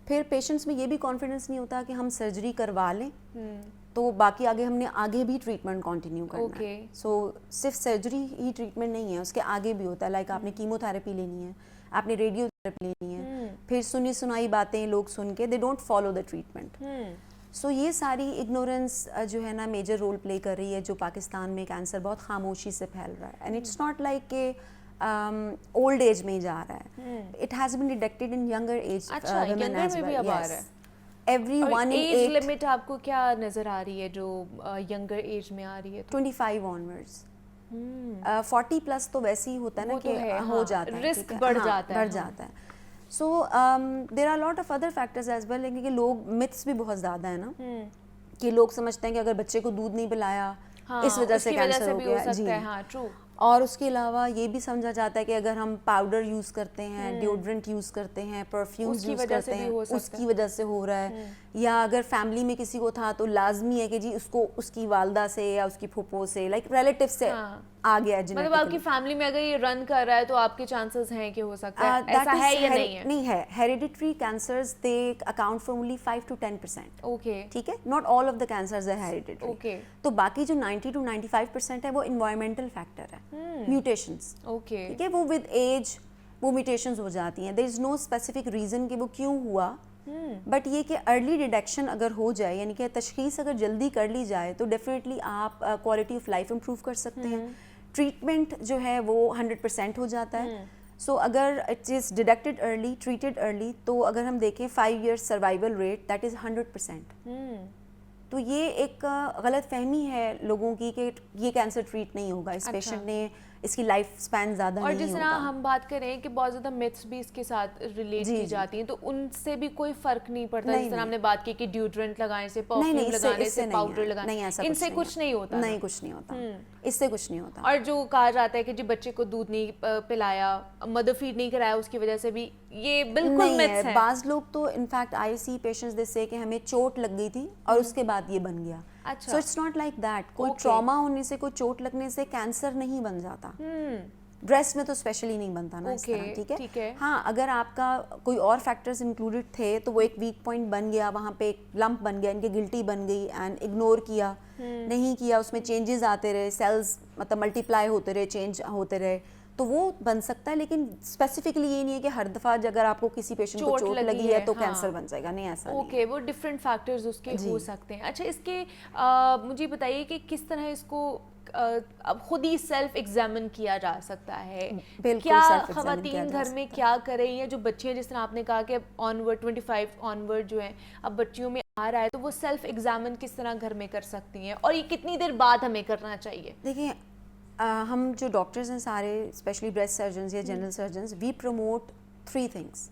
फिर पेशेंट्स में ये भी कॉन्फिडेंस नहीं होता कि हम सर्जरी करवा लें तो बाकी हमने आगे भी ट्रीटमेंट कंटिन्यू करना है। सो सिर्फ सर्जरी ही ट्रीटमेंट नहीं है, उसके आगे भी होता है। लाइक आपने कीमोथेरेपी लेनी है, आपने रेडियोथेरेपी लेनी है, फिर सुनी सुनाई बातें लोग सुन के they don't follow the treatment. So ये सारी इग्नोरेंस जो है ना मेजर रोल प्ले कर रही है, जो पाकिस्तान में कैंसर बहुत खामोशी से फैल रहा है। एंड इट्स नॉट लाइक के ओल्ड एज में जा रहा है, it has been detected in younger age women as well. Everyone in age limit आपको क्या नजर आ रही है जो यंगर एज में आ रही है? 25 ऑनवर्ड्स। 40 प्लस तो वैसे ही होता है ना कि हो जाता है, रिस्क बढ़ जाता है। So there are lot of other factors as well, क्योंकि लोग मिथ्स भी बहुत ज़्यादा है ना कि लोग समझते हैं कि अगर बच्चे को दूध नहीं पिलाया इस वजह से कैंसर हो गया। जी, हाँ, ट्रू। और उसके अलावा ये भी समझा जाता है कि अगर हम पाउडर यूज़ करते हैं, डिओड्रेंट यूज़ करते हैं, परफ्यूम्स यूज़ करते हैं, उसकी वजह से हो रहा है। या अगर फैमिली में किसी को था तो लाजमी है कि जी उसको उसकी वालदा से या उसकी फूफो से, लाइक रिलेटिव से आ गया। मतलब आपकी फैमिली में अगर ये रन कर रहा है तो आपके चांसेस हैं कि हो सकता है, ऐसा है या नहीं है? नहीं है। Hereditary cancers they account for only 5 to 10%। Okay, ठीक है, not all of the cancers are hereditary. Okay, तो बाकी जो 90 to 95% है वो इन्वायरमेंटल फैक्टर है, म्यूटेशंस। ओके, ठीक है, वो विद एज वो म्यूटेशंस हो जाती हैं। There is no specific reason कि वो क्यों हुआ, बट ये कि अर्ली डिटेक्शन अगर हो जाए, यानी कि तशखीस अगर जल्दी कर ली जाए, तो डेफिनेटली आप क्वालिटी ऑफ लाइफ इंप्रूव कर सकते हैं। ट्रीटमेंट जो है वो 100% हो जाता है। सो अगर it is detected early, treated early, तो अगर हम देखें 5 years survival rate that is 100%। तो ये एक गलत फहमी है लोगों की कि ये कैंसर ट्रीट नहीं होगा, इस पेशेंट ने इसकी लाइफ स्पैन ज़्यादा नहीं होगा। और जिस तरह हम बात करें कि बहुत ज़्यादा मिथ्स भी इसके साथ रिलेट की जाती हैं, तो उनसे भी कोई फ़र्क नहीं पड़ता। जिस तरह हमने बात की कि डिओड्रेंट लगाने से, परफ्यूम लगाने से, पाउडर लगाने से, इनसे कुछ नहीं होता। नहीं, कुछ नहीं होता, इससे कुछ नहीं होता। और जो कहा जाता है कि जी बच्चे को दूध नहीं पिलाया, मदर फीड नहीं कराया, उसकी वजह से भी, ये बिल्कुल मिथ्स है। बाज़ लोग तो इनफैक्ट आई सी पेशेंट्स दे से कि हमें चोट लग गई थी और उसके बाद ये बन गया। अच्छा, so it's not like that. कोई ट्रॉमा होने से, कोई चोट लगने से कैंसर नहीं बन जाता। ब्रेस्ट में तो स्पेशली नहीं बनता ना इस तरह। ठीक है, हाँ, अगर आपका कोई और फैक्टर्स इंक्लूडेड थे तो वो एक वीक पॉइंट बन गया, वहाँ पे एक लंप बन गया, इनके गिल्टी बन गई एंड इग्नोर किया, नहीं किया, उसमें चेंजेस आते रहे, सेल्स मतलब मल्टीप्लाई होते रहे, चेंज होते रहे, तो वो बन सकता है। लेकिन स्पेसिफिकली ये नहीं है कि हर दफ़ा अगर आपको किसी पेशेंट को चोट लगी है तो कैंसर बन जाएगा, नहीं, ऐसा नहीं। ओके, वो डिफरेंट फैक्टर्स उसके हो सकते हैं। अच्छा, इसके मुझे बताइए कि किस तरह इसको अब खुद ही सेल्फ एग्जामिन किया जा सकता है? क्या खवातीन घर में क्या करें, या जो बच्चे हैं, जिस तरह आपने कहा कि ऑनवर्ड 25 ऑनवर्ड जो है अब बच्चियों में आ रहा है, तो वो सेल्फ एग्जामिन किस तरह घर में कर सकती हैं, और ये कितनी देर बाद हमें करना चाहिए? देखिए, हम जो डॉक्टर्स हैं सारे, स्पेशली ब्रेस्ट सर्जन्स या general surgeons, we promote 3 things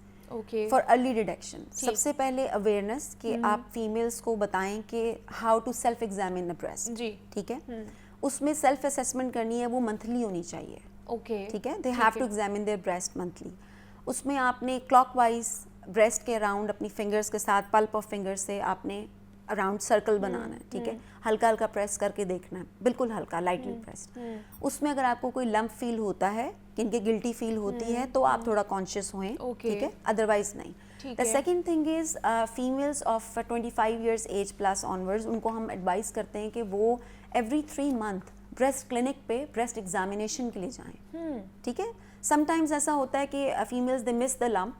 for early detection. सबसे पहले अवेयरनेस कि आप फीमेल्स को बताएं कि how to self examine a breast. जी, ठीक है, उसमें सेल्फ असेसमेंट करनी है, वो मंथली होनी चाहिए। ओके, ठीक है, they have to examine their breast monthly. उसमें आपने क्लॉकवाइज ब्रेस्ट के अराउंड अपनी फिंगर्स के साथ, पल्प ऑफ फिंगर से आपने अराउंड सर्कल बनाना है। ठीक है, हल्का हल्का प्रेस करके देखना है, बिल्कुल हल्का, लाइटली प्रेस्ड। उसमें अगर आपको कोई लंप फील होता है, कि इनके गिल्टी फील होती है, तो आप थोड़ा कॉन्शियस होएं। ठीक है, अदरवाइज नहीं। The second thing is females of 25 years age plus onwards, उनको हम एडवाइस करते हैं कि वो एवरी 3 month ब्रेस्ट क्लिनिक पे ब्रेस्ट एग्जामिनेशन के लिए जाएं। ठीक है, समटाइम्स ऐसा होता है कि females they miss the lump,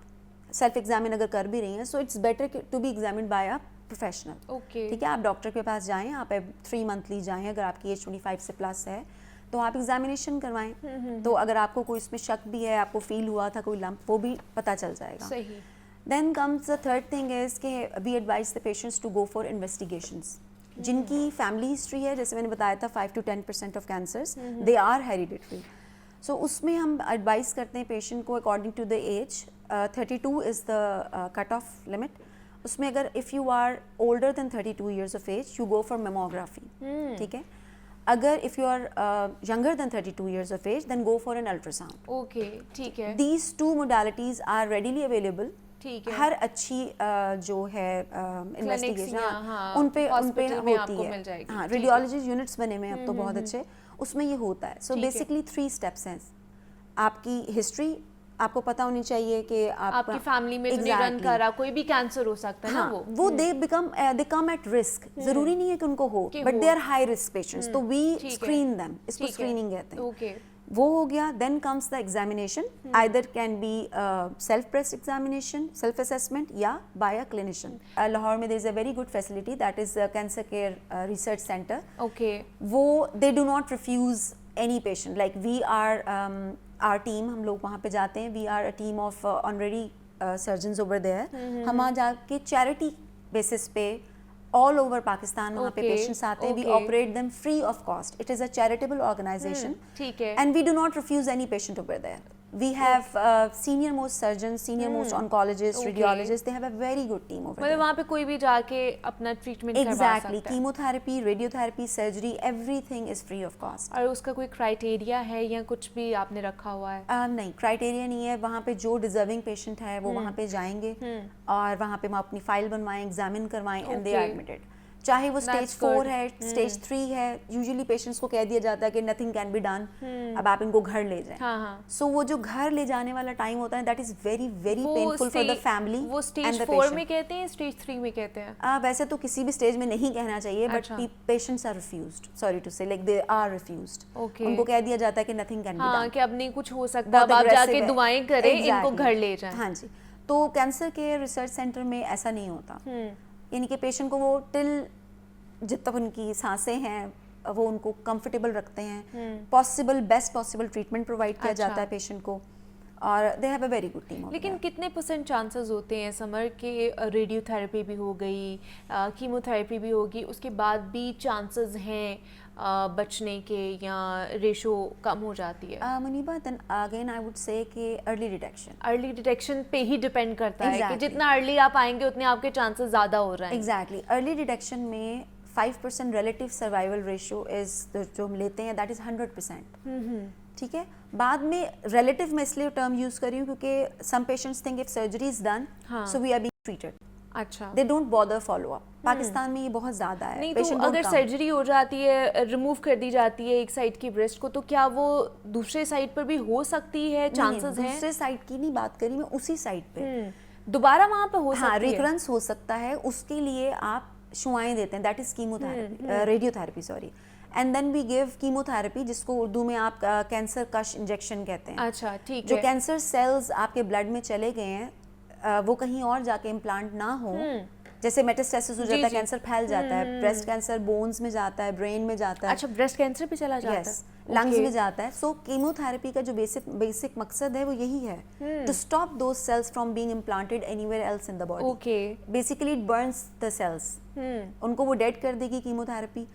self examine अगर कर भी रही हैं, so it's better to be examined by a professional. Okay, ठीक है, आप डॉक्टर के पास जाएं, आप 3 monthly जाएं, अगर आपकी एज 25 से प्लस है तो आप एग्जामिनेशन करवाएं। तो अगर आपको कोई इसमें शक भी है, आपको फील हुआ था कोई लंप, वो भी पता चल जाएगा। सही। Then comes the third thing is कि we advise the patients to go for investigations. जिनकी फैमिली हिस्ट्री है, जैसे मैंने बताया था 5 to 10% of cancers they are hereditary. So उसमें हम एडवाइस करते हैं पेशेंट को according to the age, 32 is the cut off limit. उसमें अगर if you are older than 32 years of age, you go for mammography। ठीक है, अगर if you are younger than 32 years of age, then go for an ultrasound। Okay, ठीक है। These 2 modalities are readily available। ठीक है, हर अच्छी जो है इन्वेस्टिगेशन उन पे होती है। हाँ, रेडियोलॉजी यूनिट्स बने हुए हैं अब तो बहुत अच्छे, उसमें ये होता है। सो बेसिकली 3 steps हैं। आपकी हिस्ट्री आपको पता होनी चाहिए कि आपकी फैमिली में तो नहीं रन कर रहा, कोई भी कैंसर हो सकता है ना। वो दे कम एट रिस्क, जरूरी नहीं है कि उनको हो, but they are high risk patients, तो वी स्क्रीन देम, इसको स्क्रीनिंग कहते हैं। ओके, वो हो गया। Then comes the examination, either can be self breast examination, self assessment, या बाय अ क्लिनिशियन। लाहौर में there is a very good facility that is cancer care research centre. Okay, वो they do not refuse any patient, like we are our team, हम लोग वहाँ पे जाते हैं, we are a team of honorary surgeons over there. हम वहाँ जाके चैरिटी बेसिस पे ऑल ओवर पाकिस्तान वहाँ पे पेशेंट्स आते हैं, we operate them free of cost. It is a charitable organization, ठीक है, and we do not refuse any patient over there. We have senior most surgeons, senior most oncologists, radiologists. They have a very good team over there. मतलब वहाँ पे कोई भी जाके अपना treatment करवा Exactly. सकता है। Chemotherapy, radiotherapy, surgery, everything is free of cost. और उसका कोई क्राइटेरिया है या कुछ भी आपने रखा हुआ है? नहीं, क्राइटेरिया नहीं है। वहाँ पे जो डिजर्विंग पेशेंट है वो वहाँ पे जाएंगे और वहाँ पे हम अपनी फाइल बनवाएं, एग्जामिन करवाएं एंड दे आर एडमिटेड। चाहे वो स्टेज 4 है, स्टेज 3 है, यूजुअली पेशेंट्स को कह दिया जाता है कि नथिंग कैन बी डन, अब आप इनको घर ले जाएं। सो वो जो घर ले जाने वाला टाइम होता है that is very very painful for the family. वो स्टेज 4 में कहते हैं, स्टेज 3 में कहते हैं? वैसे तो किसी भी स्टेज में नहीं कहना चाहिए, but patients are refused, sorry to say, like they are refused. उनको कह दिया जाता है कि नथिंग कैन बी डन, कि अब नहीं कुछ हो सकता, अब आप जाके दुआएं करें, इनको घर ले जाएं। हाँ जी। तो कैंसर केयर रिसर्च सेंटर में ऐसा नहीं होता, यानी कि पेशेंट को वो टिल जब तक उनकी सांसें हैं वो उनको कंफर्टेबल रखते हैं, possible best possible treatment provide किया जाता है पेशेंट को, और they have a very good team. लेकिन कितने % चांसेस होते हैं समर के रेडियोथेरेपी भी हो गई, कीमोथेरेपी भी होगी, उसके बाद भी चांसेस हैं बचने के या रेशो कम हो जाती है? Muniba, then again I would say कि अर्ली डिटेक्शन पे ही डिपेंड करता है कि जितना अर्ली आप आएंगे उतने आपके चांसेस ज़्यादा हो रहे हैं। एग्जैक्टली। अर्ली डिटेक्शन में 5% रिलेटिव सर्वाइवल रेशियो इज जो हम लेते हैं दैट इज 100%। ठीक है, बाद में रिलेटिव में इसलिए टर्म यूज कर रही हूँ क्योंकि some patients think if surgery is done so we are being treated. अच्छा, they don't bother follow up. Pakistan में ये बहुत ज्यादा है। नहीं, तो अगर सर्जरी हो जाती है, रिमूव कर दी जाती है एक साइड की ब्रेस्ट को, तो क्या वो दूसरे साइड पर भी हो सकती है? चांसेस हैं? दूसरे साइड की नहीं बात करी मैं, उसी साइड पे दोबारा वहाँ पे हो सकती है। रिकरेंस हो सकता है, उसके लिए आप शुआएं देते हैं, that is chemotherapy, radiotherapy sorry, and then we give chemotherapy जिसको उर्दू में आप कैंसर कश इंजेक्शन कहते हैं। अच्छा, ठीक है। जो कैंसर सेल्स आपके ब्लड में चले गए हैं वो कहीं और जाके इम्प्लांट ना हो, जैसे मेटास्टेसिस हो जाता है, कैंसर फैल जाता है, ब्रेस्ट कैंसर बोन्स में जाता है, ब्रेन में जाता है। अच्छा, ब्रेस्ट कैंसर भी चला जाता है? लंग्स में जाता है। सो कीमोथेरेपी का जो बेसिक मकसद है वो यही है, to stop those cells from being implanted anywhere else in the body. Okay, basically it burns the cells, उनको वो डेड कर देगी कीमोथेरेपी।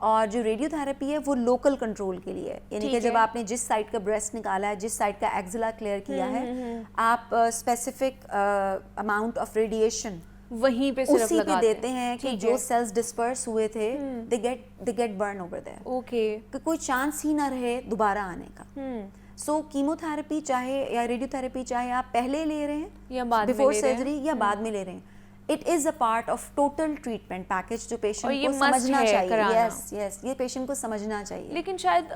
और जो रेडियोथेरेपी है वो लोकल कंट्रोल के लिए है, यानी कि जब आपने जिस साइड का ब्रेस्ट निकाला है, जिस साइड का एक्सिला क्लियर किया है, आप स्पेसिफिक अमाउंट ऑफ रेडिएशन वहीं पे सिर्फ उसी पे देते हैं कि जो सेल्स डिस्पर्स हुए थे they get burn over there. Okay, कि कोई चांस ही ना रहे दोबारा आने का। सो कीमोथेरेपी चाहे या रेडियोथेरेपी चाहे आप पहले ले रहे हैं या बाद में बिफोर सर्जरी या बाद में ले रहे हैं, it is a part of total treatment package जो पेशेंट को समझना चाहिए। यस, ये पेशेंट को समझना चाहिए। लेकिन शायद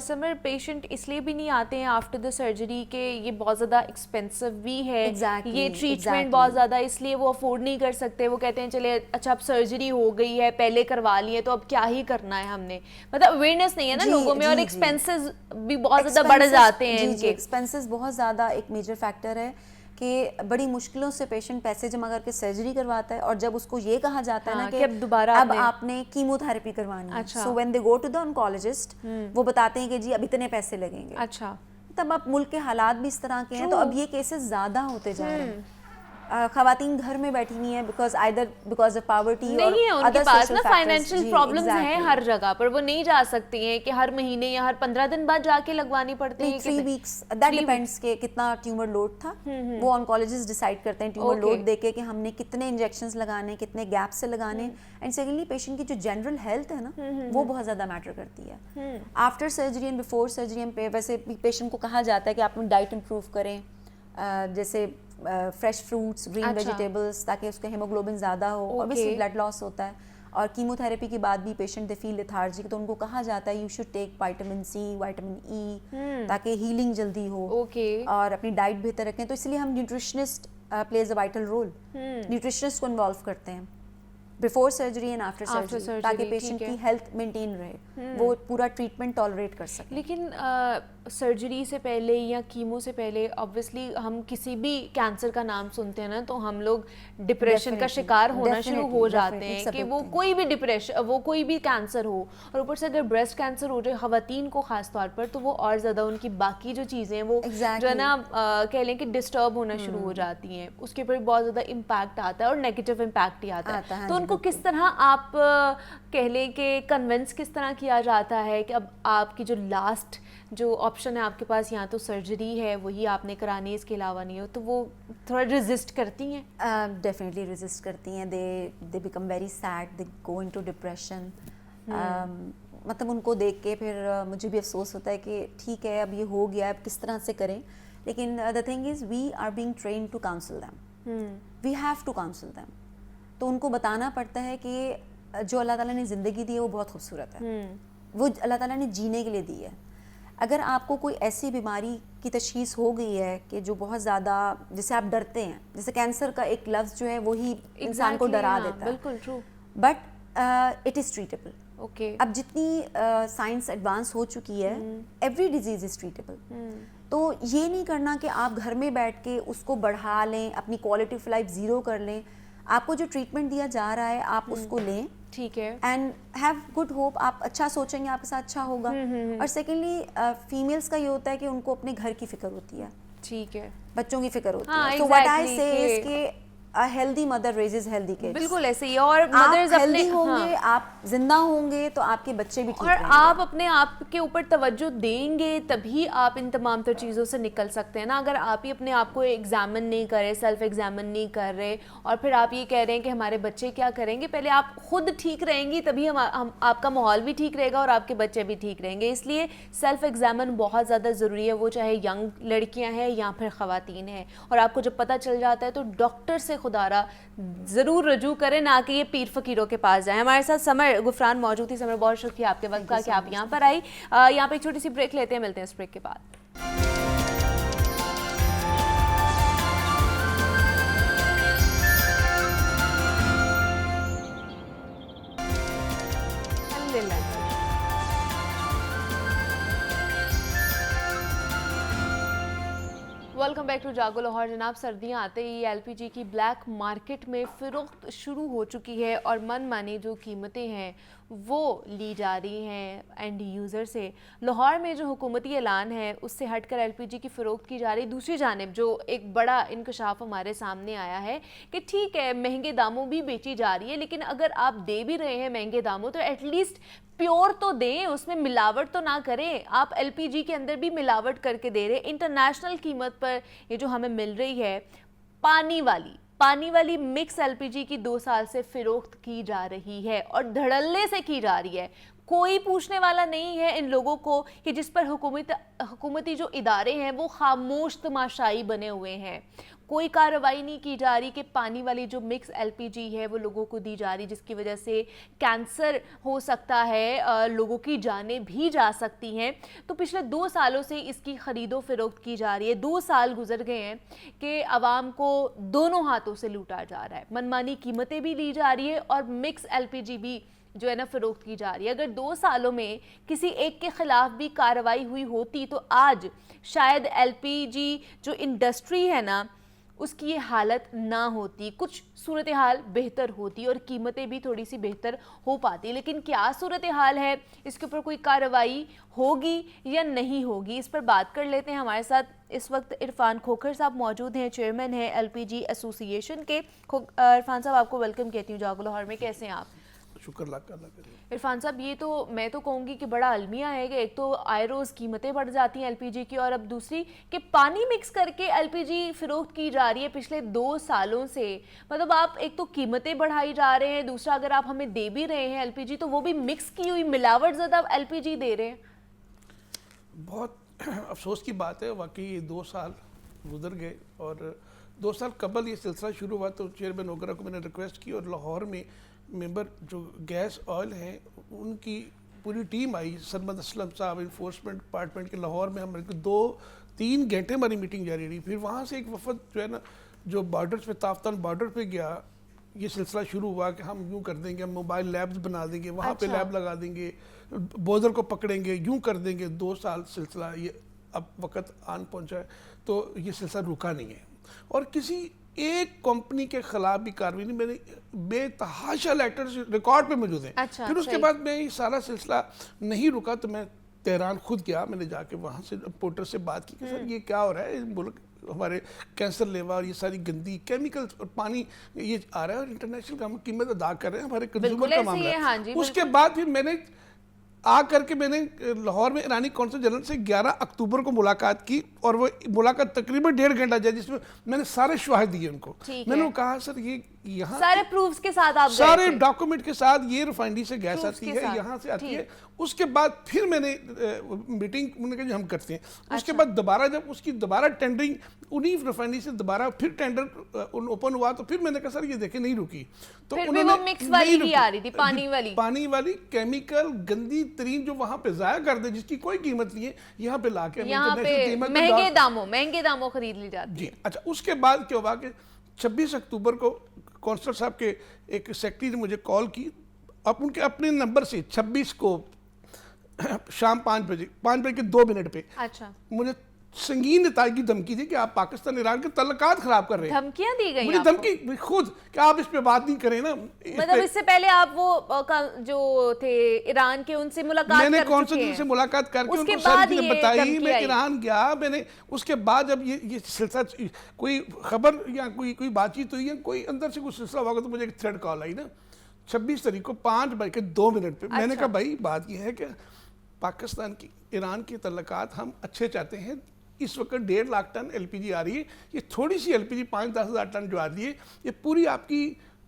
समर पेशेंट इसलिए भी नहीं आते हैं आफ्टर द सर्जरी के ये बहुत ज़्यादा एक्सपेंसिव भी है। ये ट्रीटमेंट बहुत ज़्यादा, इसलिए वो अफोर्ड नहीं कर सकते। वो कहते हैं चले अच्छा अब सर्जरी हो गई है, पहले करवा ली है, तो अब क्या ही करना है हमने, मतलब अवेयरनेस नहीं है ना लोगों में, और एक्सपेंसेस भी बहुत ज़्यादा बढ़ जाते हैं इनके। एक्सपेंसेस बहुत ज़्यादा एक मेजर फैक्टर है कि बड़ी मुश्किलों से पेशेंट पैसे जमा करके सर्जरी करवाता है, और जब उसको ये कहा जाता है ना कि अब दोबारा अब आपने कीमोथेरेपी करवानी है, so when they go to the oncologist वो बताते हैं कि जी अब इतने पैसे लगेंगे। अच्छा, तब अब मुल्क के हालात भी इस तरह के हैं, तो अब ये केसेस ज्यादा होते जा रहे हैं। खवातीन घर में बैठी हुई हैं बिकॉज ऑफ पॉवर्टी, नहीं है उनके पास ना फाइनेंशियल प्रॉब्लम्स हैं हर जगह पर, वो नहीं जा सकती हैं कि हर महीने या हर 15 दिन बाद जाके लगवानी पड़ती है। 3 वीक्स दैट डिपेंड्स के कितना ट्यूमर लोड था, वो ऑन्कोलॉजिस्ट डिसाइड करते हैं ट्यूमर लोड देके कि हमने कितने इंजेक्शंस लगाने, कितने गैप से लगाने। एंड सेकेंडली पेशेंट की जो जनरल हेल्थ है ना वो बहुत ज्यादा मैटर करती है। After surgery and before surgery हम वैसे पेशेंट को कहा जाता है कि आप डाइट इंप्रूव करें, जैसे फ्रेश फ्रूट्स, ग्रीन वेजिटेबल्स, ताकि उसका हीमोग्लोबिन ज़्यादा हो। ऑब्वियसली ब्लड लॉस होता है, और कीमोथेरेपी के बाद भी पेशेंट दे फील लेथार्जिक, तो उनको कहा जाता है you should take vitamin C, vitamin E, ताकि हीलिंग जल्दी हो। और अपनी डाइट बेहतर रखें, तो इसलिए हम nutritionist plays a vital role, nutritionist को इन्वॉल्व करते हैं before surgery and after surgery, ताकि पेशेंट की हेल्थ मेंटेन रहे, वो पूरा ट्रीटमेंट टॉलरेट कर सके। लेकिन सर्जरी से पहले या कीमो से पहले ऑब्वियसली हम किसी भी कैंसर का नाम सुनते हैं ना तो हम लोग डिप्रेशन का शिकार होना शुरू हो जाते हैं कि वो कोई भी डिप्रेशन, वो कोई भी कैंसर हो, और ऊपर से अगर ब्रेस्ट कैंसर हो जाए खवातीन को खास तौर पर, तो वो और ज़्यादा उनकी बाकी जो चीज़ें हैं वो जो है ना कह लें कि डिस्टर्ब होना शुरू हो जाती हैं, उसके ऊपर बहुत ज़्यादा इम्पैक्ट आता है और नेगेटिव इम्पैक्ट ही आता है। तो उनको किस तरह आप कह लें कि कन्विंस किस तरह किया जाता है कि अब आपकी जो लास्ट जो ऑप्शन है आपके पास, यहाँ तो सर्जरी है वही आपने करानी है, इसके अलावा नहीं हो, तो वो थोड़ा रेजिस्ट करती हैं? डेफिनेटली रेजिस्ट करती हैं। They become very sad, they go into depression. मतलब उनको देख के फिर मुझे भी अफसोस होता है कि ठीक है अब ये हो गया, अब किस तरह से करें। लेकिन the thing is we are being trained to counsel them, we have to counsel them. तो उनको बताना पड़ता है कि जो अल्लाह ताला ने ज़िंदगी दी है वो बहुत खूबसूरत है, वो अल्लाह ताला ने जीने के लिए दी है। अगर आपको कोई ऐसी बीमारी की तशख़ीस हो गई है कि जो बहुत ज़्यादा, जिससे आप डरते हैं, जैसे कैंसर का एक लफ्ज़ जो है वही इंसान को डरा देता है, बिल्कुल true, but it is treatable. Okay, अब जितनी साइंस एडवांस हो चुकी है, एवरी डिजीज़ इज़ ट्रीटेबल। तो ये नहीं करना कि आप घर में बैठ के उसको बढ़ा लें, अपनी क्वालिटी ऑफ लाइफ ज़ीरो कर लें। आपको जो ट्रीटमेंट दिया जा रहा है आप उसको लें, ठीक है, एंड हैव गुड होप, आप अच्छा सोचेंगे आपके साथ अच्छा होगा। और सेकेंडली फीमेल्स का ये होता है कि उनको अपने घर की फिक्र होती है, ठीक है, बच्चों की फिक्र होती हाँ, है। सो व्हाट आई exactly, से इज कि a healthy mother raises healthy kids। बिल्कुल ऐसे ही। और आप मदर्स अपने हेल्दी होंगे, आप जिंदा होंगे तो आपके बच्चे भी ठीक और रहेंगे। आप अपने आप के ऊपर तवज्जो देंगे तभी आप इन तमाम तर चीज़ों से निकल सकते हैं ना। अगर आप ही अपने आप को एग्जामिन नहीं कर रहे, सेल्फ एग्जामिन नहीं कर रहे, और फिर आप ये कह रहे हैं कि हमारे बच्चे क्या करेंगे, पहले आप खुद ठीक रहेंगी तभी हम आपका माहौल भी ठीक रहेगा और आपके बच्चे भी ठीक रहेंगे। इसलिए सेल्फ एग्जामिन बहुत ज़्यादा ज़रूरी है, वो चाहे यंग लड़कियाँ हैं या फिर ख़वातीन हैं। और आपको जब पता चल जाता है तो डॉक्टर से खुदारा ज़रूर रजू करें, ना कि ये पीर फ़कीरों के पास जाएं। हमारे साथ समर गुफरान मौजूद थी। समर, बहुत शुक्रिया आपके वक्त का कि आप यहाँ पर आई। यहाँ पे एक छोटी सी ब्रेक लेते हैं, मिलते हैं इस ब्रेक के बाद। वेलकम बैक टू जागो लाहौर। जनाब, सर्दियां आते ही एलपीजी की ब्लैक मार्केट में फ़रोख्त शुरू हो चुकी है और मनमानी जो कीमतें हैं वो ली जा रही हैं एंड यूज़र से। लाहौर में जो हुकूमती ऐलान है उससे हटकर एलपीजी की फ़रोख्त की जा रही। दूसरी जानिब जो एक बड़ा इंकशाफ हमारे सामने आया है कि ठीक है महंगे दामों भी बेची जा रही है, लेकिन अगर आप दे भी रहे हैं महंगे दामों तो एटलीस्ट प्योर तो दें, उसमें मिलावट तो ना करें। आप एलपीजी के अंदर भी मिलावट करके दे रहे हैं। इंटरनेशनल कीमत पर ये जो हमें मिल रही है पानी वाली मिक्स एलपीजी की 2 साल से फ़रोख्त की जा रही है और धड़ल्ले से की जा रही है। कोई पूछने वाला नहीं है इन लोगों को कि जिस पर हुकूमती जो इदारे हैं वो खामोश तमाशाई बने हुए हैं। कोई कार्रवाई नहीं की जा रही कि पानी वाली जो मिक्स एलपीजी है वो लोगों को दी जा रही, जिसकी वजह से कैंसर हो सकता है, लोगों की जानें भी जा सकती हैं। तो पिछले 2 सालों से इसकी ख़रीदो फ़रोख्त की जा रही है। 2 साल गुजर गए हैं कि आवाम को दोनों हाथों से लूटा जा रहा है। मनमानी कीमतें भी ली जा रही है और मिक्स एलपीजी भी जो है ना फ़रोख्त की जा रही है। अगर 2 सालों में किसी एक के ख़िलाफ़ भी कार्रवाई हुई होती तो आज शायद एलपीजी जो इंडस्ट्री है ना उसकी ये हालत ना होती, कुछ सूरत हाल बेहतर होती और कीमतें भी थोड़ी सी बेहतर हो पाती। लेकिन क्या सूरत हाल है, इसके ऊपर कोई कार्रवाई होगी या नहीं होगी, इस पर बात कर लेते हैं। हमारे साथ इस वक्त इरफान खोखर साहब मौजूद हैं, चेयरमैन हैं एलपीजी एसोसिएशन के। इरफान साहब, आपको वेलकम कहती हूँ जागो लाहौर में। कैसे हैं आप? शुक्र अल्लाह का। इरफान साहब, ये तो मैं तो कहूँगी कि बड़ा अलमिया है कि एक तो आए रोज़ कीमतें बढ़ जाती हैं एलपीजी की, और अब दूसरी कि पानी मिक्स करके एलपीजी फ़रोख्त की जा रही है पिछले 2 सालों से। मतलब आप एक तो कीमतें बढ़ाई जा रहे हैं, दूसरा अगर आप हमें दे भी रहे हैं एलपीजी तो वो भी मिक्स की हुई मिलावट ज़्यादा एलपीजी दे रहे हैं। बहुत अफसोस की बात है, वाकई 2 साल गुजर गए और 2 साल कबल ये सिलसिला शुरू हुआ तो चेयरमैन वगैरह को मैंने रिक्वेस्ट की और लाहौर में मेंबर जो गैस ऑयल हैं उनकी पूरी टीम आई। सरमद असलम साहब इन्फोर्समेंट डिपार्टमेंट के लाहौर में हमारे 2-3 घंटे हमारी मीटिंग जारी रही। फिर वहाँ से एक वफद जो है ना जो बॉर्डर्स पे ताफ्तान बॉर्डर पे गया, ये सिलसिला शुरू हुआ कि हम यूँ कर देंगे, हम मोबाइल लैब्स बना देंगे, वहाँ पे लैब लगा देंगे, बॉर्डर को पकड़ेंगे, यूँ कर देंगे। 2 साल सिलसिला ये अब वक्त आन पहुँचा है तो ये सिलसिला रुका नहीं है और किसी एक कंपनी के खिलाफ भी कार्रवाई नहीं। मैंने बेतहाशा लेटर्स रिकॉर्ड पे मौजूद हैं। अच्छा, फिर उसके बाद मैं ये सारा सिलसिला नहीं रुका तो मैं तेहरान खुद गया। मैंने जाके वहाँ से रिपोर्टर से बात की कि सर ये क्या हो रहा है, मुल्क हमारे कैंसर लेवा और ये सारी गंदी केमिकल और पानी ये आ रहा है और इंटरनेशनल का हम कीमत अदा कर रहे हैं, हमारे कंज्यूमर का मामला हाँ जी, है। उसके बाद फिर मैंने आ करके मैंने लाहौर में ईरानी कौंसल जनरल से 11 अक्टूबर को मुलाकात की और वो मुलाकात तकरीबन 1.5 घंटा जाए, जिसमें मैंने सारे शवाहिद दिए उनको। मैंने वो कहा सर ये यहाँ सारे प्रूफ्स के साथ आप सारे डॉक्यूमेंट के साथ ये रिफाइनरी से गैस आती है, यहाँ से आती है। उसके बाद फिर मैंने मीटिंग उन्होंने जो हम करते हैं उसके बाद दोबारा जब उसकी दोबारा टेंडरिंग उन्हीं रिफाइनरी से दोबारा फिर टेंडर ओपन हुआ तो फिर मैंने कहा सर ये देखे नहीं रुकी, तो फिर भी वो मिक्स वाली ही आ रही थी, पानी वाली केमिकल गंदी तरीन जो वहां पे जाया कर दे जिसकी कोई कीमत नहीं है, यहाँ पे लाके यहाँ पे महंगे दामों खरीद ली जाती जी। अच्छा, उसके बाद क्या हुआ कि 26 अक्टूबर को कौंसलर साहब के एक सेक्रेटरी ने मुझे कॉल की, अब उनके अपने नंबर से 26 को शाम 5 बजे के 2 मिनट पे अच्छा मुझे संगीन नताज की धमकी दी कि आप पाकिस्तान ईरान के तल्लुकात खराब कर रहे हैं। धमकियां दी गई मुझे धमकी खुद कि आप इस पे बात नहीं करें ना। मतलब इससे पहले आप वो जो थे ईरान के उनसे मुलाकात मैंने कौंसल से मुलाकात करके उनको सारी चीजें बताई, मैं ईरान गया, मैंने उसके बाद जब ये सिलसिला कोई खबर या कोई बातचीत हुई है, कोई अंदर से कुछ सिलसिला होगा तो मुझे एक थ्रेड कॉल आई ना 26 तारीख को 5 बज के 2 मिनट पे। मैंने कहा भाई बात ये है कि पाकिस्तान की ईरान के तल्लुकात हम अच्छे चाहते हैं, इस वक्त 1.5 लाख टन एलपीजी आ रही है, ये थोड़ी सी एलपीजी 5-10 हज़ार टन जो आ रही है ये पूरी आपकी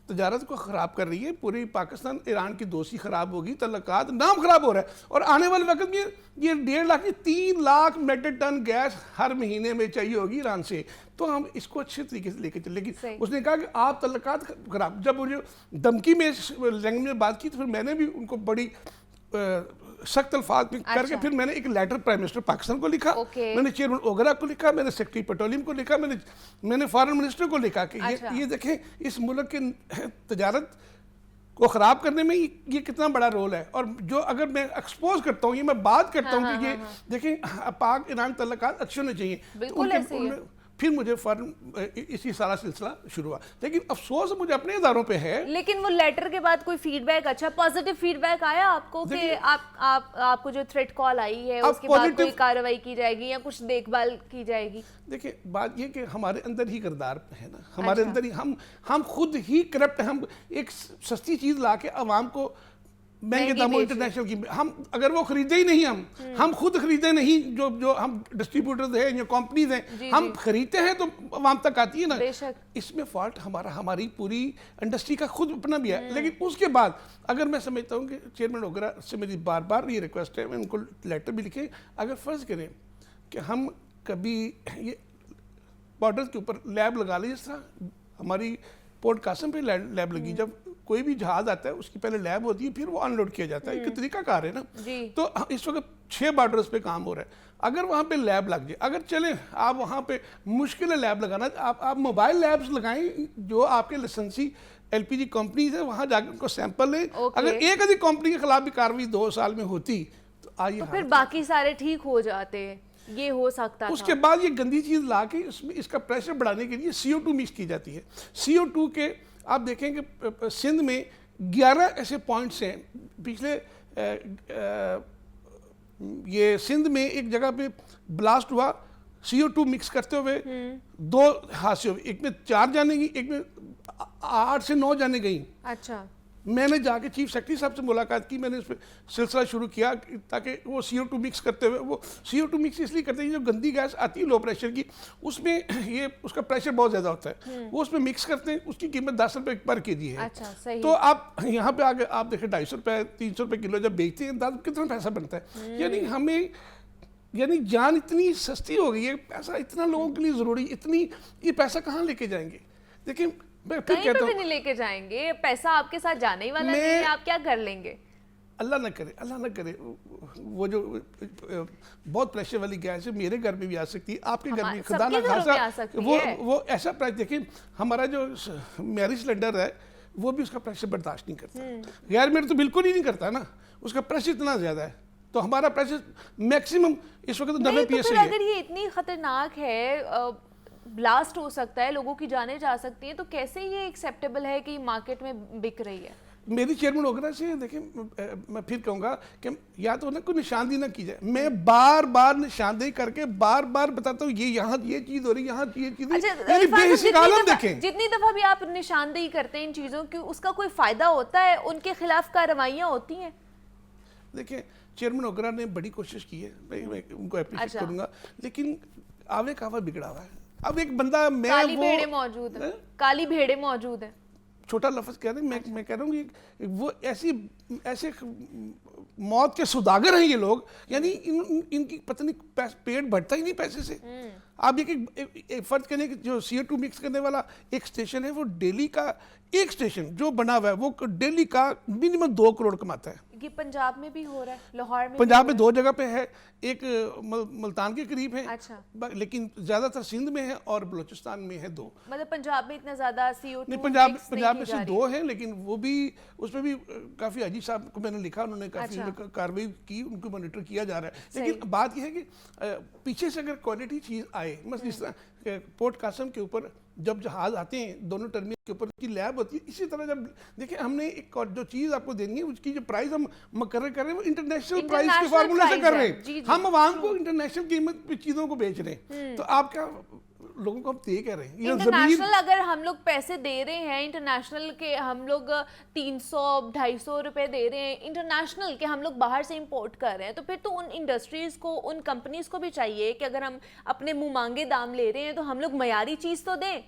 तजारत को ख़राब कर रही है, पूरी पाकिस्तान ईरान की दोस्ती ख़राब होगी, तल्लुकात नाम ख़राब हो रहा है और आने वाले वक्त में ये 1.5 lakh 3 lakh metric ton gas हर महीने में चाहिए होगी ईरान से, तो हम इसको अच्छे तरीके से लेके चले। लेकिन उसने कहा कि आप तल्लुकात ख़राब, जब मुझे धमकी में लैंग्वेज में बात की तो फिर मैंने भी उनको बड़ी सख्त अल्फाज में करके फिर मैंने एक लेटर प्राइम मिनिस्टर पाकिस्तान को लिखा, मैंने चेयरमैन ओगरा को लिखा, मैंने सेक्रेटरी पेट्रोलियम को लिखा, मैंने फॉरेन मिनिस्टर को लिखा कि ये देखें इस मुल्क के तजारत को ख़राब करने में ये कितना बड़ा रोल है, और जो अगर मैं एक्सपोज करता हूँ, ये मैं बात करता हूँ कि ये देखें पाक ईरान तल्लुकात अच्छे होने चाहिए, फिर मुझे इसी सारा सिलसिला शुरू हुआ। लेकिन अफसोस मुझे अपने इदारों पे है। लेकिन वो लेटर के बाद कोई फीडबैक, अच्छा पॉजिटिव फीडबैक आया आपको कि आपको जो थ्रेट कॉल आई है उसके बाद कोई कार्रवाई की जाएगी या कुछ देखभाल की जाएगी? देखिए बात ये कि हमारे अंदर ही किरदार है ना, हमारे अंदर ही हम खुद ही करप्ट, हम एक सस्ती चीज ला के आवाम को महंगे दामों इंटरनेशनल की, हम अगर वो खरीदे ही नहीं, हम खुद खरीदे नहीं, जो हम डिस्ट्रीब्यूटर्स हैं या कंपनीज हैं, हम खरीदते हैं तो आवाम तक आती है ना, इसमें फॉल्ट हमारी पूरी इंडस्ट्री का खुद अपना भी है। लेकिन उसके बाद अगर मैं समझता हूँ कि चेयरमैन वगैरह से मेरी बार बार ये रिक्वेस्ट है, मैं उनको लेटर भी लिखे, अगर फ़र्ज़ करें कि हम कभी ये बॉर्डर के ऊपर लैब लगा लें, जिस तरह हमारी पोर्ट कासिम पे लैब लगी, जब कोई भी जहाज आता है उसकी पहले लैब होती है, फिर वो अनलोड किया जाता है, एक तरीका कार है ना। तो इस वक्त 6 बॉर्डर्स पे काम हो रहा है, अगर वहाँ पे लैब लग जाए, अगर चले आप वहाँ पे मुश्किल है लैब लगाना, आप मोबाइल लैब्स लगाएं जो आपके लाइसेंसी एलपीजी कंपनीज है, वहाँ जाकर उनको सैंपल लें। अगर एक आधी कंपनी के खिलाफ भी कार्रवाई 2 साल में होती तो आइए तो फिर बाकी सारे ठीक हो जाते, ये हो सकता उसके बाद ये गंदी चीज ला के उसमें इसका प्रेशर बढ़ाने के लिए CO2 मिक्स की जाती है। CO2 के आप देखेंगे सिंध में 11 ऐसे पॉइंट्स हैं, पिछले ये सिंध में एक जगह पे ब्लास्ट हुआ, CO2 मिक्स करते हुए 2 हादसे हुए, एक में 4 जाने गई, एक में 8 से 9 जाने गई। अच्छा, मैंने जाके चीफ सेक्रेटरी साहब से मुलाकात की, मैंने इस पर सिलसिला शुरू किया ताकि वो CO2 मिक्स करते हुए, वो CO2 मिक्स इसलिए करते हैं जो गंदी गैस आती है लो प्रेशर की, उसमें ये उसका प्रेशर बहुत ज़्यादा होता है, वो उसमें मिक्स करते हैं, उसकी कीमत 10 रुपये पर केजी है। अच्छा, सही। तो आप यहाँ पे आगे आप देखें 250 रुपये 300 रुपये किलो जब बेचते हैं तब कितना पैसा बनता है। यानी जान इतनी सस्ती हो गई है, पैसा इतना लोगों के लिए ज़रूरी, इतनी ये पैसा कहाँ लेके जाएंगे? देखिए मैं फिर कहता हूं, नहीं लेके जाएंगे, पैसा आपके साथ जाने ही वाला नहीं है, आप क्या कर लेंगे? अल्लाह ना करे वो जो बहुत प्रेशर वाली गैस है मेरे घर में भी आ सकती है, आपके घर में, खुदा ना खासा वो ऐसा प्रेशर। देखिए हमारा जो मैरिज सिलेंडर है वो भी उसका प्रेशर बर्दाश्त नहीं करता, गैर मेरे तो बिल्कुल ही नहीं करता ना, उसका प्रेशर इतना ज़्यादा है, तो हमारा प्रेशर मैक्सिमम इस वक्त 90 PSI है। अगर ये इतनी खतरनाक है, ब्लास्ट हो सकता है, लोगों की जानें जा सकती हैं, तो कैसे ये एक्सेप्टेबल है कि मार्केट में बिक रही है? मेरी चेयरमैन ओगरा से देखें, मैं फिर कहूँगा कि या तो ना कोई निशानदेही ना की जाए, मैं बार बार निशानदेही करके बार बार बताता हूँ ये यहाँ ये चीज़ हो रही, यहाँ ये चीज़ हो रही। मेरी बेहिसी आलम देखें। जितनी दफा भी आप निशानदेही करते हैं इन चीज़ों की, उसका कोई फायदा होता है? उनके खिलाफ कार्रवाइयाँ होती हैं? देखिए चेयरमैन ओगरा ने बड़ी कोशिश की है, मैं उनको अप्रिशिएट करूँगा, लेकिन आवे कावा बिगड़ा हुआ है। अब एक बंदा, मैं काली भेड़ें मौजूद है, काली भेड़ें मौजूद है, छोटा लफ्ज़ कह रहे हैं, मैं कह रहा हूँ कि वो ऐसे मौत के सौदागर हैं ये लोग, यानी इनकी पता नहीं पेट बढ़ता ही नहीं पैसे से। आप एक फर्ज करें कि जो CO2 मिक्स करने वाला एक स्टेशन है, वो दिल्ली का एक स्टेशन जो बना हुआ है वो दिल्ली का मिनिमम 2 करोड़ कमाता है। ये पंजाब में भी हो रहा है, लाहौर में पंजाब में 2 जगह पे है, एक मुल्तान के करीब है, अच्छा, लेकिन ज्यादातर सिंध में है और बलूचिस्तान में है 2। मतलब पंजाब में इतना ज्यादा CO2 नहीं, पंजाब में से 2 है, लेकिन वो भी उसमें भी काफी अजीब साहब को मैंने लिखा, उन्होंने काफी कार्रवाई की, उनको मॉनिटर किया जा रहा है। लेकिन बात यह है कि पीछे से अगर क्वालिटी चीज आए, मतलब जिस तरह पोर्ट कासम के ऊपर जब जहाज आते हैं, दोनों टर्मिनल के ऊपर की लैब होती है, इसी तरह जब देखिए हमने एक और जो चीज़ आपको देनी है उसकी जो प्राइस हम मुकर्रर कर रहे हैं वो इंटरनेशनल प्राइस के फार्मूले से कर रहे हैं। हम आवाम को इंटरनेशनल कीमत पे चीज़ों को बेच रहे हैं, तो आप क्या लोगों को हम दे कह रहे हैं? इंटरनेशनल अगर हम लोग पैसे दे रहे हैं, इंटरनेशनल के हम लोग 300-250 रुपए दे रहे हैं इंटरनेशनल के, हम लोग बाहर से इंपोर्ट कर रहे हैं, तो फिर तो उन इंडस्ट्रीज को, उन कंपनीज को भी चाहिए कि अगर हम अपने मुंह मांगे दाम ले रहे हैं तो हम लोग मयारी चीज तो दें।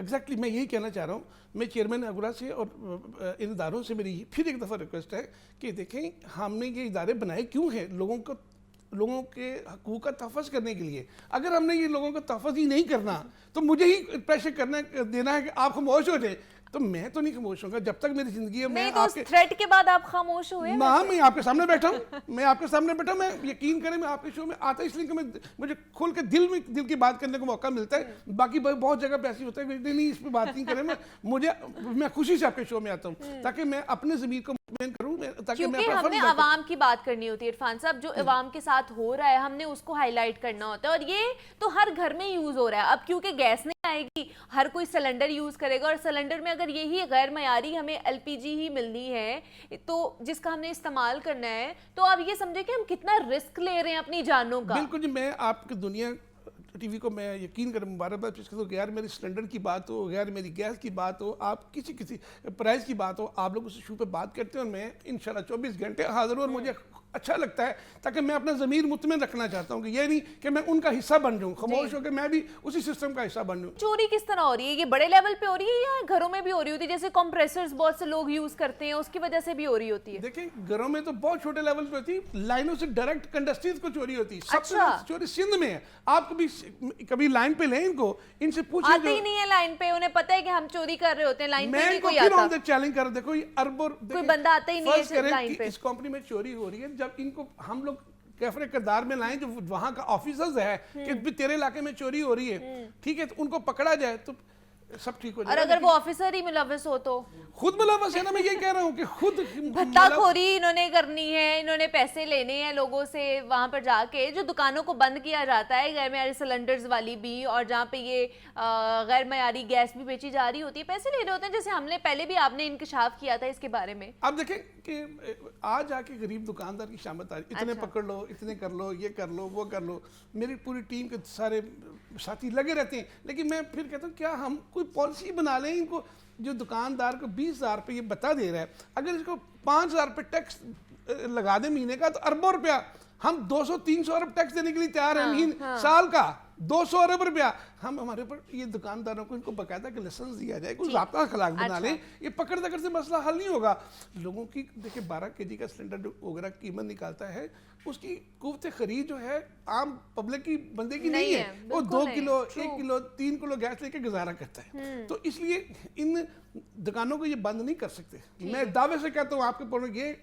एग्जैक्टली मैं यही कहना चाह रहा हूँ। मैं चेयरमैन अगुरा से और इन इदारों से मेरी फिर एक दफ़ा रिक्वेस्ट है कि देखें हमने ये इदारे बनाए क्यों हैं, लोगों के हकूक़ का तहफ़्फ़ुज़ करने के लिए। अगर हमने ये लोगों का तहफ़्फ़ुज़ ही नहीं करना तो मुझे ही प्रेशर देना है कि आप खामोश हो जाए, तो मैं तो नहीं खामोश होऊंगा जब तक मेरी जिंदगी है। मैं तो आपके थ्रेट के बाद आप खामोश हुए? हाँ, मैं आपके सामने बैठा हूँ, मैं यकीन करें मैं आपके शो में आता इसलिए कि मुझे खोल के दिल की बात करने का मौका मिलता है। बाकी बहुत जगह पे ऐसी होता है कि नहीं इस पर बात नहीं करें, मैं खुशी से आपके शो में आता हूँ ताकि मैं अपने ज़मीर को मुतमईन करूँ, ताकि मैं अपना हमने आवाम की बात करनी होती है इरफान साहब, जो आवाम के साथ हो रहा है हमने उसको हाईलाइट करना होता है, और ये तो हर घर में यूज हो रहा है। अब क्योंकि गैस नहीं आएगी, हर कोई सिलेंडर यूज करेगा, और सिलेंडर में अगर यही गैर मयारी हमें LPG ही मिलनी है तो जिसका हमने इस्तेमाल करना है, तो आप ये समझे कि हम कितना रिस्क ले रहे हैं अपनी जानों का। बिल्कुल जी, मैं आपकी दुनिया टीवी को मैं यकीन कर मुबारकबाद पेश करता हूँ। गैर मेरी सिलेंडर की बात हो, गैर मेरी गैस की बात हो, आप किसी प्राइस की बात हो, आप लोग उस इशू पे बात करते हैं और मैं इंशाल्लाह 24 घंटे हाजिर हूँ। और मुझे अच्छा लगता है ताकि मैं अपना ज़मीर मुतमईन रखना चाहता हूँ कि ये नहीं कि मैं उनका हिस्सा बन जाऊँ, खामोश होकर मैं भी उसी सिस्टम का हिस्सा बन जाऊँ। चोरी किस तरह हो रही है? ये बड़े लेवल पे हो रही है या घरों में भी हो रही होती है? जैसे कंप्रेसर्स बहुत से लोग यूज करते हैं, उसकी वजह से भी हो रही होती है। देखिए घरों में तो बहुत छोटे लेवल पे होती है, लाइनों से डायरेक्ट इंडस्ट्रीज को चोरी होती है। सबसे ज्यादा चोरी सिंध में है। आप कभी लाइन पे लें इनको, इनसे पूछिए। आते ही नहीं है लाइन पे, उन्हें पता है कि हम चोरी कर रहे होते हैं, लाइन पे नहीं कोई आता। चैलेंज कर, देखो ये अरबों कोई बंदा आता ही नहीं है लाइन पे। इस कंपनी में चोरी हो रही है, जब इनको हम लोग कैफरे किरदार में लाएं जो वहां का ऑफिसर्स है कि तेरे इलाके में चोरी हो रही है, ठीक है, तो उनको पकड़ा जाए तो सब ठीक हो जाए। और अगर वो ऑफिसर ही मुलव्वस हो तो खुद मुलव्वस है ना, मैं ये कह रहा हूँ कि खुद भत्ताखोरी इन्होंने करनी है, इन्होंने पैसे लेने हैं लोगों से, वहां पर जाके जो दुकानों को बंद किया जाता है गैर मयारी सिलेंडर्स वाली भी, और जहाँ पे ये गैर मयारी गैस भी बेची जा रही होती है, पैसे ले रहे होते हैं, जैसे हमने पहले भी आपने इंकशाफ किया था इसके बारे में। अब देखें कि आज आके गरीब दुकानदार की शामत आ रही, इतने पकड़ लो, इतने कर लो, ये कर लो, वो कर लो, मेरी पूरी टीम के सारे साथी लगे रहते हैं। लेकिन मैं फिर कहता हूँ क्या हम कोई पॉलिसी बना लें, इनको जो दुकानदार को 20,000 रुपये ये बता दे रहा है, अगर इसको 5,000 रुपये टैक्स लगा दे महीने का तो अरबों रुपया, हम 200-300 अरब टैक्स देने के लिए तैयार हैं महीने साल का 200 अरब रुपया हम हमारे ऊपर, ये दुकानदारों को इनको बाकायदा के लाइसेंस दिया जाए, कुछ ज़ाब्ता अखलाक बना लें, ये पकड़ दकड़ से मसला हल नहीं होगा। लोगों की देखिए 12 kg का सिलेंडर जो वगैरह कीमत निकालता है, उसकी कुव्वत खरीद जो है आम पब्लिक की बंदे की नहीं है। वो 2 किलो 1 किलो 3 किलो गैस लेके गुजारा करता है। तो इसलिए इन दुकानों को ये बंद नहीं कर सकते। मैं दावे से कहता हूँ आपके ऊपर, ये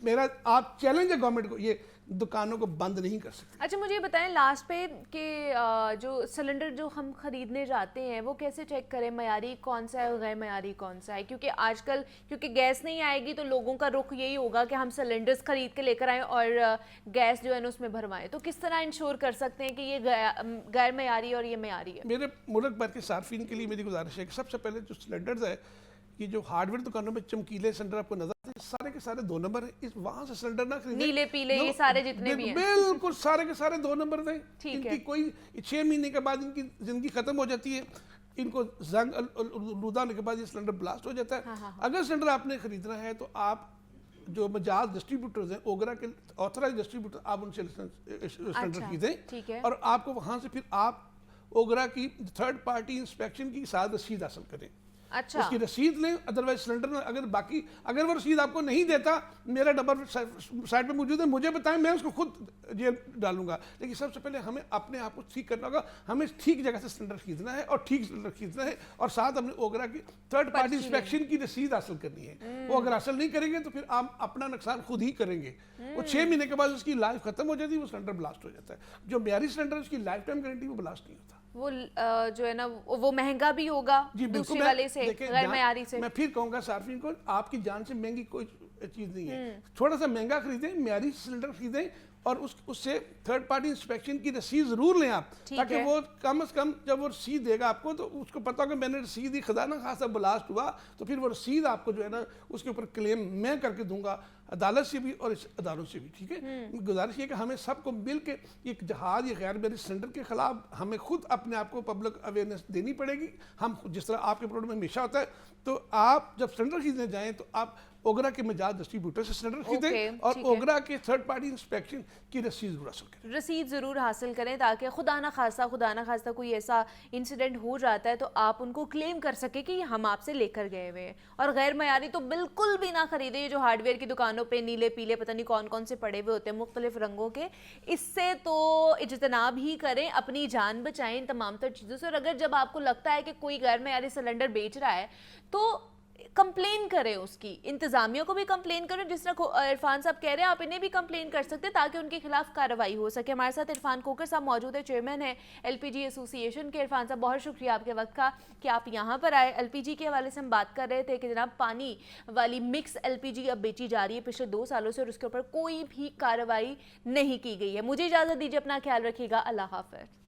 मेरा आप चैलेंज है गवर्नमेंट को, ये दुकानों को बंद नहीं कर सकते। अच्छा मुझे ये बताएं लास्ट पे कि जो सिलेंडर जो हम खरीदने जाते हैं वो कैसे चेक करें मयारी कौन सा है और गैर मयारी कौन सा है? क्योंकि आजकल क्योंकि गैस नहीं आएगी तो लोगों का रुख यही होगा कि हम सिलेंडर्स खरीद के लेकर आएँ और गैस जो है ना उसमें भरवाएं, तो किस तरह इंश्योर कर सकते हैं कि ये गैर मयारी और ये मयारी है? मेरे मुल्क भर के सार्फिन के लिए मेरी गुजारिश है कि सबसे पहले जो सिलेंडर्स है कि जो हार्डवेयर दुकानों में चमकीले सिलेंडर आपको नजर आते हैं, सारे के सारे 2 नंबर हैं। इस वहां से सिलेंडर ना खरीदें। नीले पीले ये सारे जितने भी हैं, बिल्कुल सारे के सारे 2 नंबर दें। ठीक इनकी है। कोई 6 महीने के बाद इनकी जिंदगी खत्म हो जाती है, इनको जंग लूदा होने के बाद ये सिलेंडर ब्लास्ट हो जाता है। अगर सिलेंडर आपने खरीदना है तो आप जो मजाज डिस्ट्रीब्यूटर्स हैं, ओगरा के ऑथराइज डिस्ट्रीब्यूटर, आप उनसे सिलेंडर ठीक खरीदें है। और आपको वहां से फिर आप ओगरा की थर्ड पार्टी इंस्पेक्शन की साथ रसीद हासिल करें। अच्छा, उसकी रसीद लें, अदरवाइज सिलेंडर में अगर वो रसीद आपको नहीं देता, मेरा नंबर साइड पे मौजूद है, मुझे बताएं, मैं उसको खुद जेल डालूंगा। लेकिन सबसे पहले हमें अपने आप को ठीक करना होगा। हमें ठीक जगह से सिलेंडर खरीदना है और ठीक सिलेंडर खरीदना है, और साथ हमने ओगरा की थर्ड पार्टी इंस्पेक्शन की रसीद हासिल करनी है। वो अगर हासिल नहीं करेंगे तो फिर आप अपना नुकसान खुद ही करेंगे। वो 6 महीने के बाद उसकी लाइफ खत्म हो जाती है, वो सिलेंडर ब्लास्ट हो जाता है। जो म्यारी सिलेंडर है उसकी लाइफ टाइम गारंटी, वो ब्लास्ट नहीं होता। वो जो है ना वो महंगा भी होगा दूसरे वाले से, गैर मयारी से। मैं फिर कहूंगा सार्फिन को, आपकी जान से महंगी कोई चीज नहीं है। थोड़ा सा महंगा खरीदें, म्यारी सिलेंडर खरीदें, और उससे थर्ड पार्टी इंस्पेक्शन की रसीद जरूर लें आप, ताकि वो कम से कम जब वो रसीद देगा आपको तो उसको पता होगा मैंने रसीद ही, खुदा ना खासा ब्लास्ट हुआ तो फिर वो रसीद आपको जो है ना उसके ऊपर क्लेम मैं करके दूंगा, अदालत से भी और इस अदारों से भी। ठीक है, गुजारिश ये कि हमें सबको मिल के एक जहाज या गैर मैरी सिलेंडर के खिलाफ हमें खुद अपने आप को पब्लिक अवेयरनेस देनी पड़ेगी। हम जिस तरह आपके प्रोग्राम में हमेशा होता है, तो आप जब सिलेंडर खरीदने जाएं तो आप ओगरा के मजाज डिस्ट्रीब्यूटर से सिलेंडर खरीदें और ओगरा के थर्ड पार्टी इंस्पेक्शन की रसीद जरूर हासिल करें। रसीद ज़रूर हासिल करें ताकि खुदा ना खास्ता कोई ऐसा इंसिडेंट हो जाता है तो आप उनको क्लेम कर सके कि हम आपसे लेकर गए हुए हैं। और गैर मयारी तो बिल्कुल भी ना खरीदे, ये जो हार्डवेयर की दुकानों पे नीले पीले पता नहीं कौन कौन से पड़े हुए होते हैं मुख्तलिफ रंगों के, इससे तो इज्तनाब ही करें, अपनी जान बचाएं इन तमाम तर चीज़ों से। और अगर जब आपको लगता है कि कोई गैर मयारी सिलेंडर बेच रहा है तो कंप्लेन करें, उसकी इंतजामिया को भी कंप्लेन करें, जिस तरह इरफान साहब कह रहे हैं आप इन्हें भी कंप्लेन कर सकते हैं ताकि उनके खिलाफ कार्रवाई हो सके। हमारे साथ इरफान खोकर साहब मौजूद है, चेयरमैन है एलपीजी एसोसिएशन के। इरफान साहब बहुत शुक्रिया आपके वक्त का कि आप यहाँ पर आए। एलपीजी के हवाले से हम बात कर रहे थे कि जनाब पानी वाली मिक्स एलपीजी अब बेची जा रही है पिछले 2 सालों से और उसके ऊपर कोई भी कार्रवाई नहीं की गई है। मुझे इजाज़त दीजिए, अपना ख्याल रखिएगा, अल्लाह हाफ़िज़।